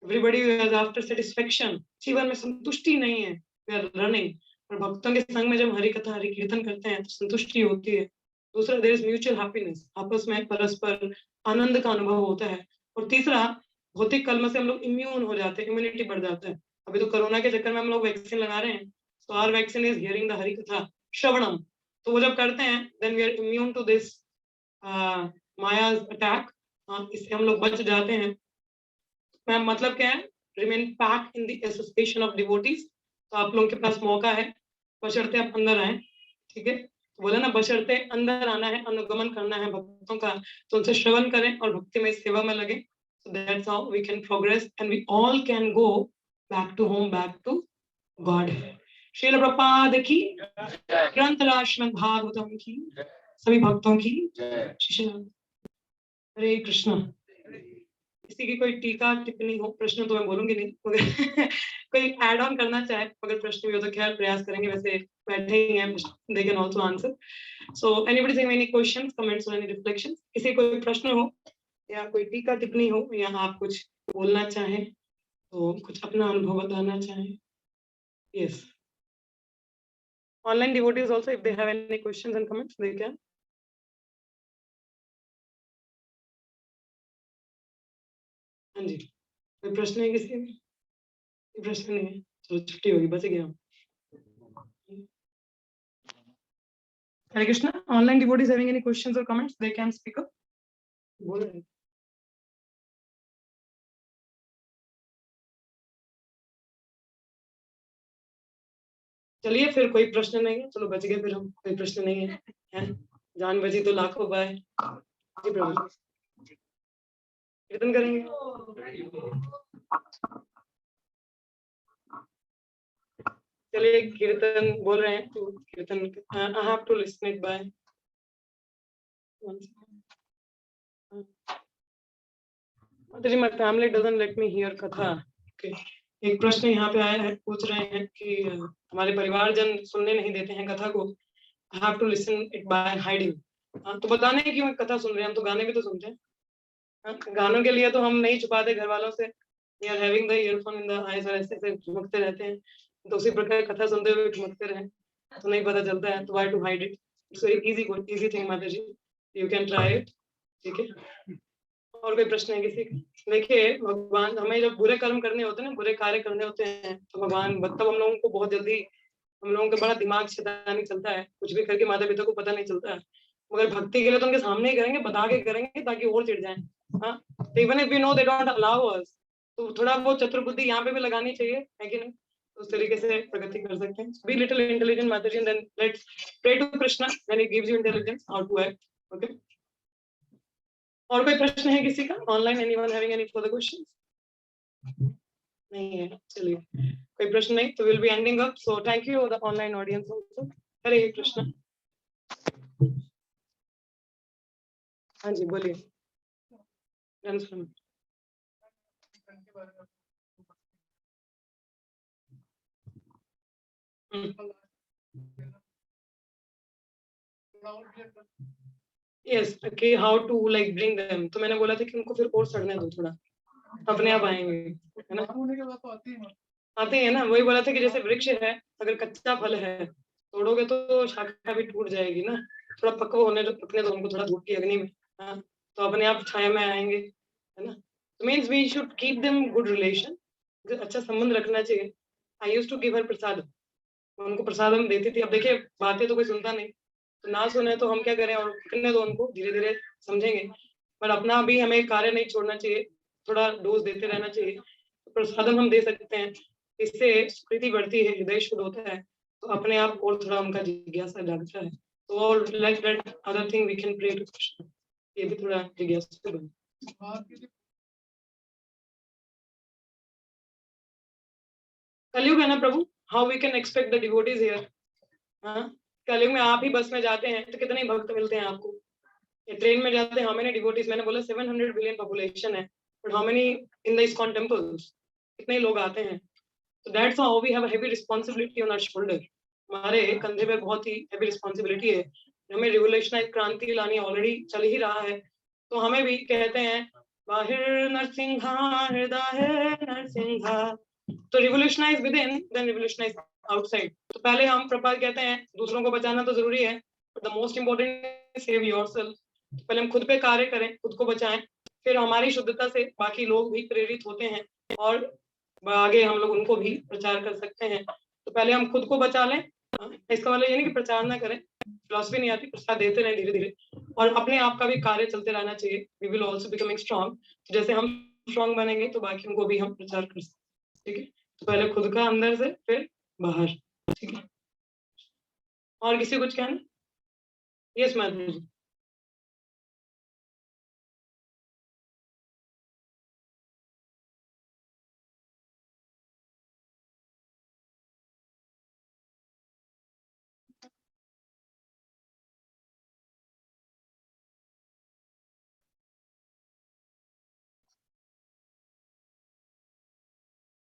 एवरीबडी इज आफ्टर सेटिस्फेक्शन। जीवन में संतुष्टि नहीं है, वी आर रनिंग। और भक्तों के संग में जब हरि कथा हरि कीर्तन करते हैं तो संतुष्टि होती है। दूसरा, देयर इज म्यूचुअल हैप्पीनेस, आपस में परस्पर आनंद का अनुभव होता है। और तीसरा, भौतिक कलम से हम लोग इम्यून हो जाते हैं, इम्यूनिटी बढ़ जाता है। अभी तो कोरोना के चक्कर में हम लोग वैक्सीन लगा रहे हैं, तो our vaccine is hearing the Hari katha shravanam. तो वो जब करते हैं then we are immune to this maya attack, इससे हम लोग बच जाते हैं। मतलब क्या है? Remain pack in the association of devotees. तो आप लोगों के पास मौका है, बशर्ते आप अंदर आए। ठीक है, बोला ना, बशर्ते अंदर आना है, अनुगमन करना है भक्तों का। तो उनसे श्रवण करें और भक्ति में सेवा में लगे। So that's how we can progress and we all can go back to home, back to God. Srila Prabhupada की, ग्रंथराज श्रीमद् भागवतम की, सभी भक्तों की श्री हरे कृष्ण। किसी की कोई टीका टिप्पणी हो, प्रश्न तो मैं बोलूंगी नहीं, मगर कोई ऐड ऑन करना चाहे, अगर प्रश्न भी हो तो खैर प्रयास करेंगे, वैसे बैठे ही हैं, they can also answer. So anybody have any questions, comments और एनी रिफ्लेक्शंस? किसी कोई प्रश्न हो या कोई टीका टिप्पणी हो, या आप कुछ बोलना चाहें, तो कुछ अपना अनुभव बताना चाहें? Yes, online devotees also if they have any questions and comments they can. हाँ जी, कोई प्रश्न है किसी का? प्रश्न नहीं है, चलो छुट्टी होगी, बच गया। Hare Krishna. Online devotees having any questions or comments, they can speak up. बोल रहे हैं। चलिए फिर कोई प्रश्न नहीं है, चलो बच गए फिर हम, कोई प्रश्न नहीं है, है? जान बची तो लाखों बाय। जी प्रभु, कीर्तन करेंगे। चलिए कीर्तन बोल रहे हैं तो कीर्तन, I have to listen it by ji, my family doesn't let me hear कथा। Okay. एक प्रश्न यहाँ पे आया है, पूछ रहे हैं कि हमारे परिवारजन सुनने नहीं देते हैं कथा को। I have to listen it by hiding। तो बताने क्यों कथा सुन रहे हैं, हम तो गाने भी तो सुनते हैं। गानों के लिए तो हम नहीं छुपाते घर वालों से, we are having the earphone in the eyes, और ऐसे ऐसे ठुमकते रहते हैं। तो उसी प्रकार कथा सुनते हुए ठुमकते रहे तो नहीं पता चलता है, तो why to hide it? It's very easy thing, माता जी। यू कैन ट्राई इट, ठीक है। और कोई प्रश्न है किसी का? देखिए, भगवान हमें जब बुरे कर्म करने होते हैं ना, बुरे कार्य करने होते हैं, तो भगवान मतलब हम लोगों को बहुत जल्दी, हम लोगों का बड़ा दिमाग शैतानी चलता है, कुछ भी करके माता पिता को पता नहीं चलता है। मगर भक्ति के लिए तो उनके सामने ही करेंगे, बता के करेंगे ताकि और चिढ़ जाए। हाँ, even if we know they don't allow us, तो थोड़ा बहुत चतुर्बुद्धि यहाँ पे भी लगानी चाहिए, है कि नहीं? उस तरीके से प्रगति कर सकते हैं। Be little intelligent mataji, and then let's pray to Krishna, then he gives you intelligence how to act. Okay, और कोई प्रश्न है किसी का online? Anyone having any further questions? नहीं है, चलिए कोई प्रश्न नहीं तो will be ending up. So thank you the online audience also. Hare Krishna. हाँ जी, बोलिए। यस, कि how to like bring them, तो मैंने बोला था कि उनको फिर और सड़ने दो थोड़ा, अपने आप आएंगे, है ना? आते हैं ना, वही बोला था कि जैसे वृक्ष है, अगर कच्चा फल है तोड़ोगे तो शाखा भी टूट जाएगी ना, थोड़ा पक्व होने दो, पकने दो उनको थोड़ा धूप की अग्नि में, हाँ, तो अपने आप छाया में आएंगे, है ना? तो means we should keep them good relation, अच्छा संबंध रखना चाहिए। I used to give her prasad, उनको प्रसाद हम देती थी। अब देखिए, बातें तो कोई सुनता नहीं, तो ना सुने तो हम क्या करें, और पकड़ने दो उनको, धीरे धीरे समझेंगे। पर अपना भी हमें कार्य नहीं छोड़ना चाहिए, थोड़ा डोज देते रहना चाहिए। तो प्रसादम हम दे सकते हैं, इससे स्मृति बढ़ती है, हृदय शुद्ध होता है, तो अपने आप और थोड़ा उनका जिज्ञासा जागता है। तो और like that other thing we can pray to Krishna, ये भी थोड़ा जिज्ञासा बने। कलयुग है ना प्रभु, how we can expect the devotees here. हाँ, कलयुग में आप ही बस में जाते हैं तो कितने भक्त मिलते हैं आपको, ये ट्रेन में जाते हैं, हाउ मेनी डिवोटीज, मैंने बोला 700 बिलियन पॉपुलेशन है, but how many in the ISKCON temples, कितने लोग आते हैं। So that's how we have a heavy responsibility on our shoulder. हमारे कंधे पे बहुत ही heavy responsibility है, हमें रिवोल्यूशनरी क्रांति लानी, ऑलरेडी चल ही रहा है। तो हमें भी कहते हैं बाहिर नरसिंहा हृदय नरसिंहा, तो revolutionize within then revolutionize outside. तो पहले हम प्रपात कहते हैं दूसरों को बचाना तो जरूरी है, but the most important save yourself. पहले हम खुद पे कार्य करें, खुद को बचाएं, फिर हमारी शुद्धता से बाकी लोग भी प्रेरित होते हैं और आगे हम लोग उनको भी प्रचार कर सकते हैं। तो पहले हम खुद को बचा लें, इसका मतलब ये नहीं कि प्रचार ना करें, फिलॉसफी नहीं आती, प्रसाद देते रहें धीरे धीरे, और अपने आप का भी कार्य चलते रहना चाहिए। We will also becoming strong, जैसे हम स्ट्रॉन्ग बनेंगे तो बाकी उनको भी हम प्रचार कर सकते हैं, ठीक है? तो पहले खुद का अंदर से, फिर बाहर, ठीक है? और किसी कुछ कहना? यस मैडम जी।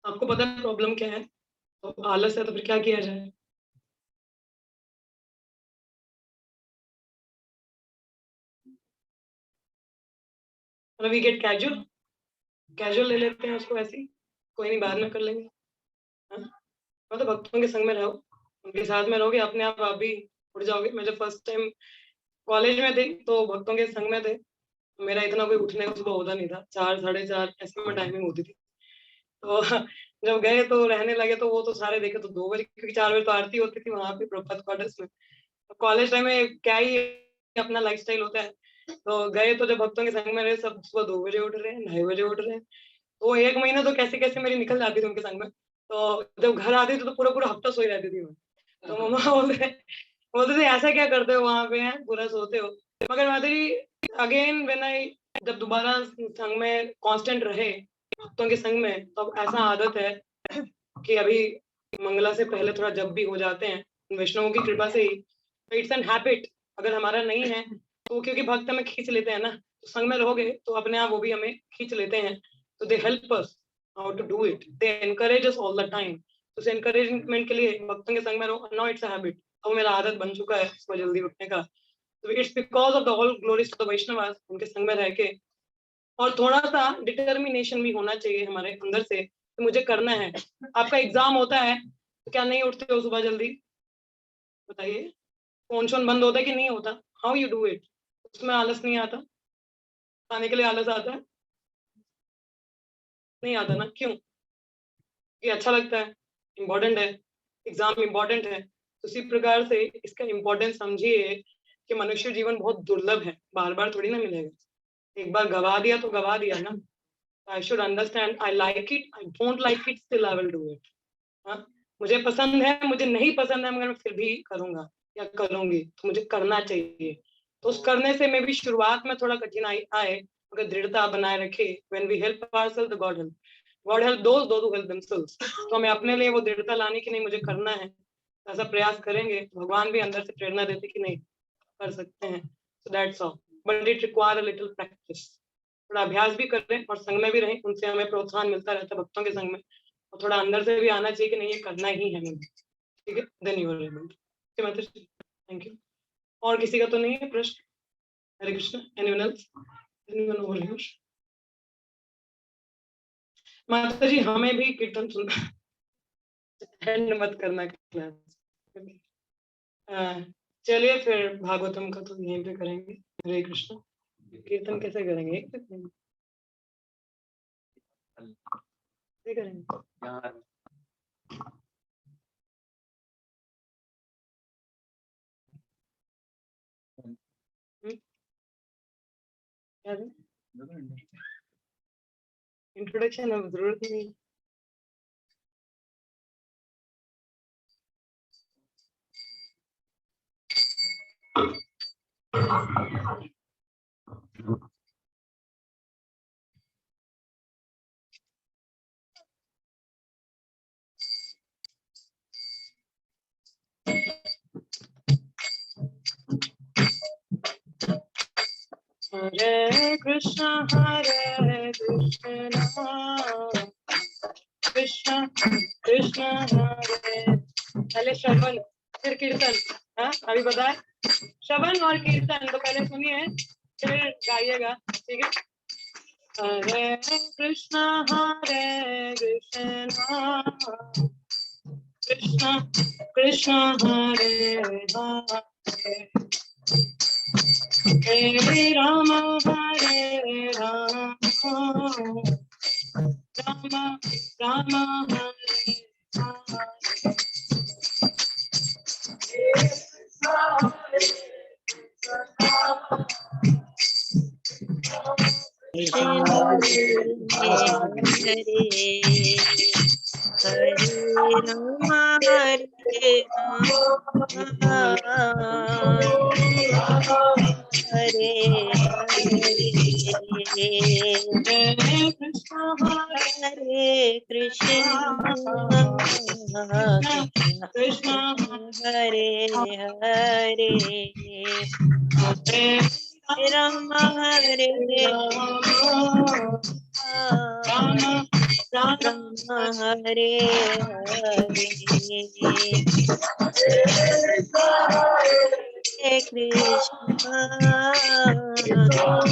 आपको पता है प्रॉब्लम क्या है? तो आलस है, तो फिर क्या किया जाए? वी गेट कैजुअल, कैजुअल ले लेते हैं उसको, ऐसे ही कोई नहीं, बाद में कर लेंगे। हाँ? तो भक्तों के संग में रहो, उनके साथ में रहोगे, अपने आप भी उड़ जाओगे। मैं जब फर्स्ट टाइम कॉलेज में थी तो भक्तों के संग में थे, मेरा इतना कोई उठने का सुबह होता नहीं था, 4 साढ़े 4 ऐसे में टाइमिंग होती थी। तो जब गए तो रहने लगे, तो वो तो सारे देखे तो 2 बजे, क्योंकि 4 बजे तो आरती होती थी वहां पे प्रभात क्वार्टर्स में। कॉलेज टाइम में क्या ही अपना लाइफस्टाइल होता है। तो गए तो जब भक्तों के संग में रहे, सब सुबह 2 बजे उठ रहे हैं, 2:30 बजे उठ रहे हैं। तो 1 महीना तो कैसे कैसे मेरी निकल जाती थी उनके संग में। तो जब घर आती थी तो पूरा पूरा हफ्ता सोई रहती थी मैं। तो मम्मा बोलते थे ऐसा क्या करते हो वहां पे, हैं पूरा सोते हो। मगर माता जी, अगेन व्हेन आई, जब दोबारा संग में कांस्टेंट रहे भक्तों के संग में, तो अब ऐसा आदत है कि अभी मंगला से पहले थोड़ा जब भी हो जाते हैं वैष्णवों की कृपा से ही। इट्स एन हैबिट, अगर हमारा नहीं है तो क्योंकि भक्त हमें खींच लेते हैं ना, तो संग में रहोगे तो अपने आप वो भी हमें खींच लेते हैं। तो they help us how to do it, they encourage us all the time. तो उस एनकरेजमेंट के लिए भक्तों के संग में रहो। नाउ इट्स अ हैबिट, अब मेरा आदत बन चुका है सुबह जल्दी उठने का। तो it's because of the all glories to the Vaishnavas, उनके संग में रह के। और थोड़ा सा डिटर्मिनेशन भी होना चाहिए हमारे अंदर से कि मुझे करना है। आपका एग्जाम होता है तो क्या नहीं उठते हो सुबह जल्दी? बताइए, फोन शोन बंद होता है कि नहीं होता? How you do it? उसमें आलस नहीं आता? खाने के लिए आलस आता है? नहीं आता ना, क्यों? ये अच्छा लगता है, इम्पोर्टेंट है, एग्जाम इम्पोर्टेंट है। उसी प्रकार से इसका इम्पोर्टेंस समझिए कि मनुष्य जीवन बहुत दुर्लभ है, बार बार थोड़ी ना मिलेगा। एक बार गवा दिया तो गवा दिया ना। I should understand, I like it, I don't like it, still I will do it. हाँ, मुझे पसंद है, मुझे नहीं पसंद है, मगर मैं फिर भी करूंगा या करूंगी, तो मुझे करना चाहिए। तो उस करने से मैं भी शुरुआत में थोड़ा कठिनाई आए, मगर दृढ़ता बनाए रखे। When we help ourself the god help those who help themselves. तो हमें अपने लिए वो दृढ़ता लानी कि नहीं, मुझे करना है, ऐसा प्रयास करेंगे, भगवान भी अंदर से प्रेरणा देते कि नहीं, कर सकते हैं। So that's all, but it require a little practice. थोड़ा अभ्यास भी करें और संग में भी रहें, उनसे हमें प्रोत्साहन मिलता रहता है भक्तों के संग में। और थोड़ा अंदर से भी आना चाहिए कि नहीं, ये करना ही है मुझे, ठीक है। Then you are able. Thank you. और किसी का तो नहीं है प्रश्न? Hare Krishna. Anyone else? Anyone over here? Mata ji, हमें भी कीर्तन सुनना, एंड मत करना क्लास। चलिए फिर भागवतम का तो यहीं पे करेंगे। हरे कृष्ण। कीर्तन कैसे करेंगे? एक करेंगे, करेंगे। इंट्रोडक्शन अब जरूरत नहीं। हरे कृष्णा कृष्णा कृष्णा हरे। पहले श्रवण फिर कीर्तन। हाँ, अभी बताए, श्रवण और कीर्तन तो पहले सुनिए, फिर गाइएगा, ठीक है। हरे कृष्णा कृष्णा कृष्णा हरे हरे, हरे राम राम राम हरे हरे राम हरे कृष्ण कृष्ण हरे हरे राम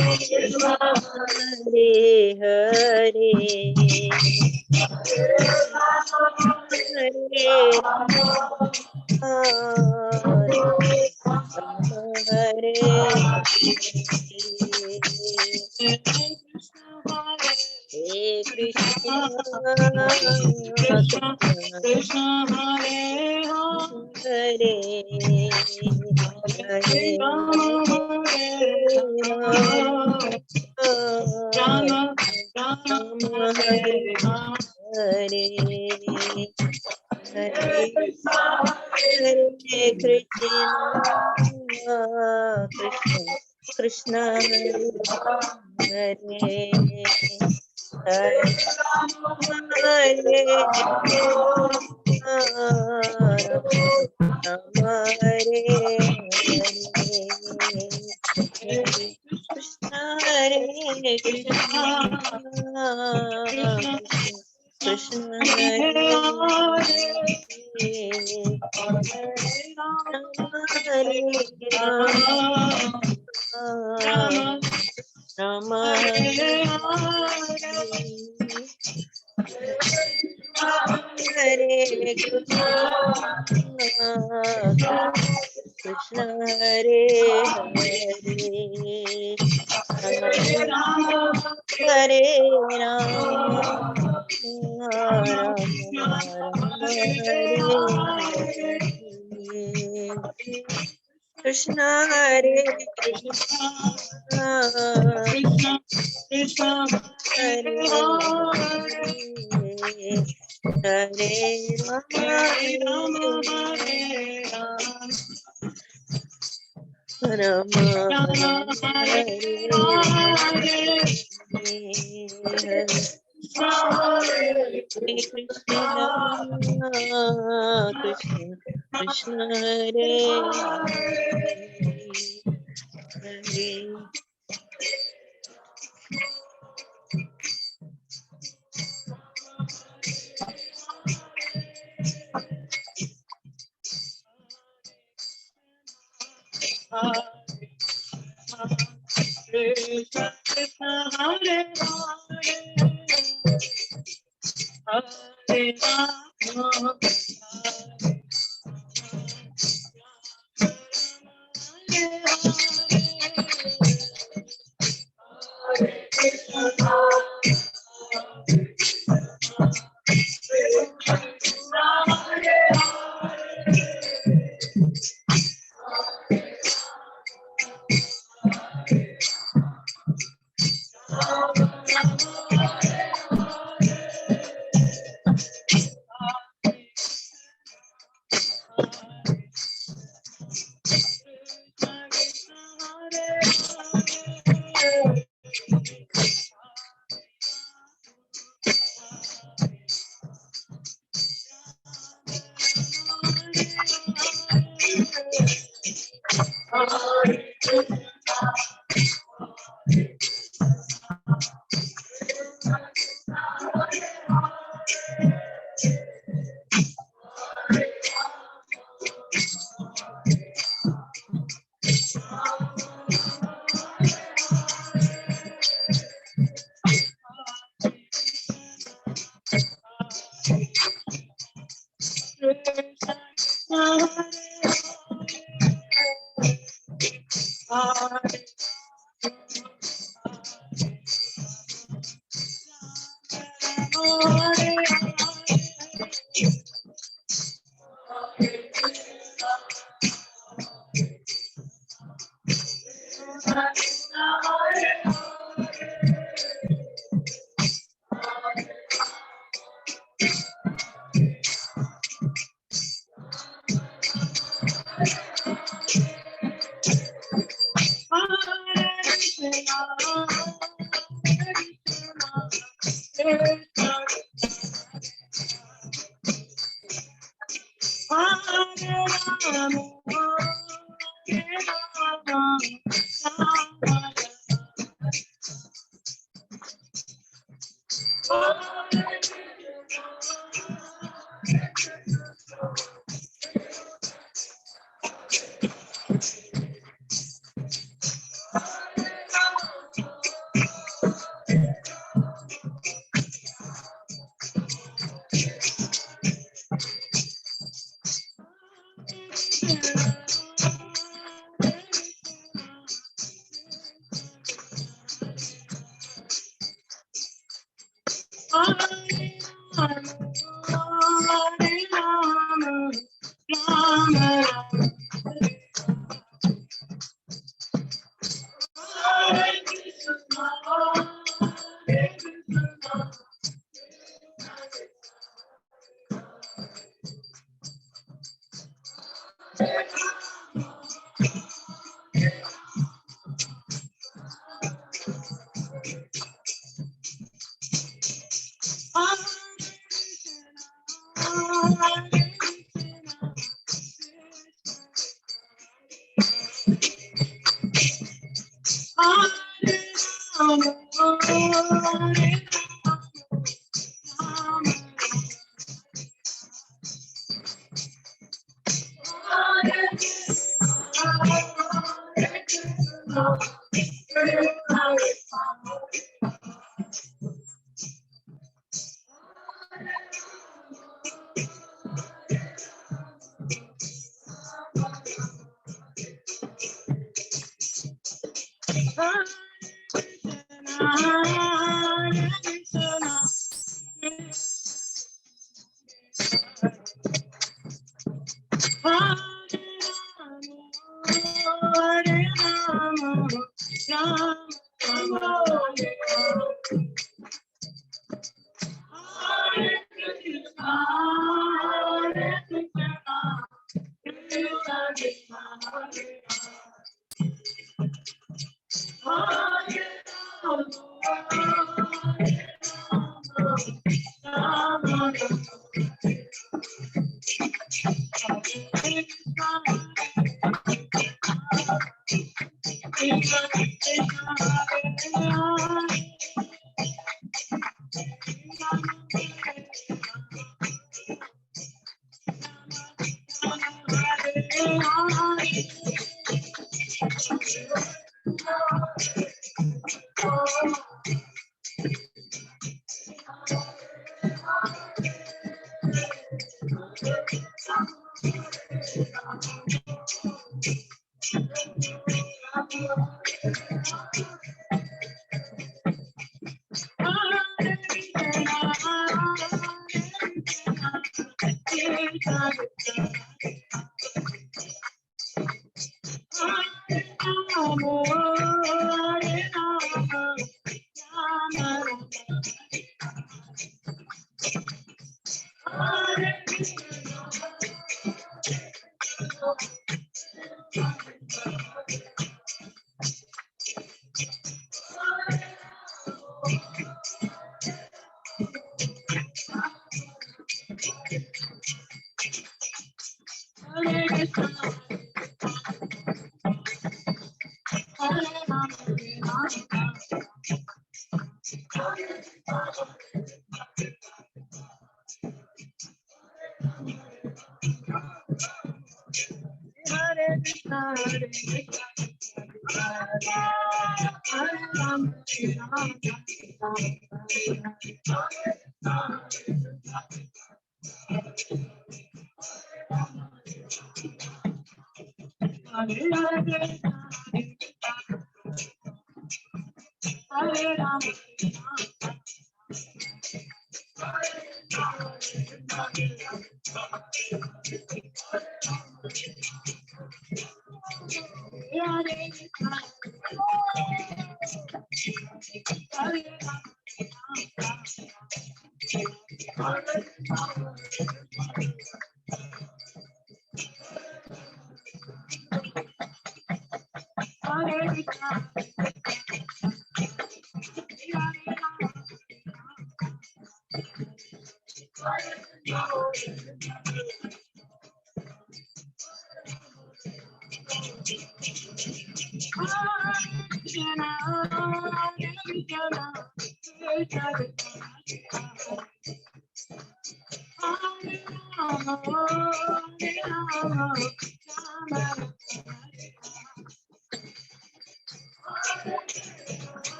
हरे राम हरे हरे कृष्ण हरे हरे हरे हरे हे Krishna Krishna Krishna Hare Hare Hare Ram Ram Hare Hare Hare Hare Krishna Krishna Krishna Hare Hare Hare Ram Hare Hare Krishna Krishna Krishna Hare Hare Ram Hare Hare Krishna Krishna Hare Hare Hare Hare Rama Rama Rama Hare Hare Krishna Hare Krishna Krishna Hare Hare Hare Rama Rama Rama Hare Hare Krishna Krishna Krishna Hare Hare Krishna Krishna Hare Hare Rama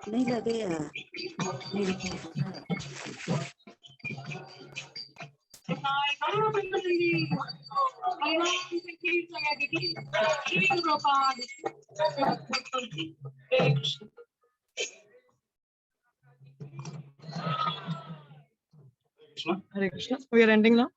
नहीं लगे यार। Hare Krishna. We are ending now.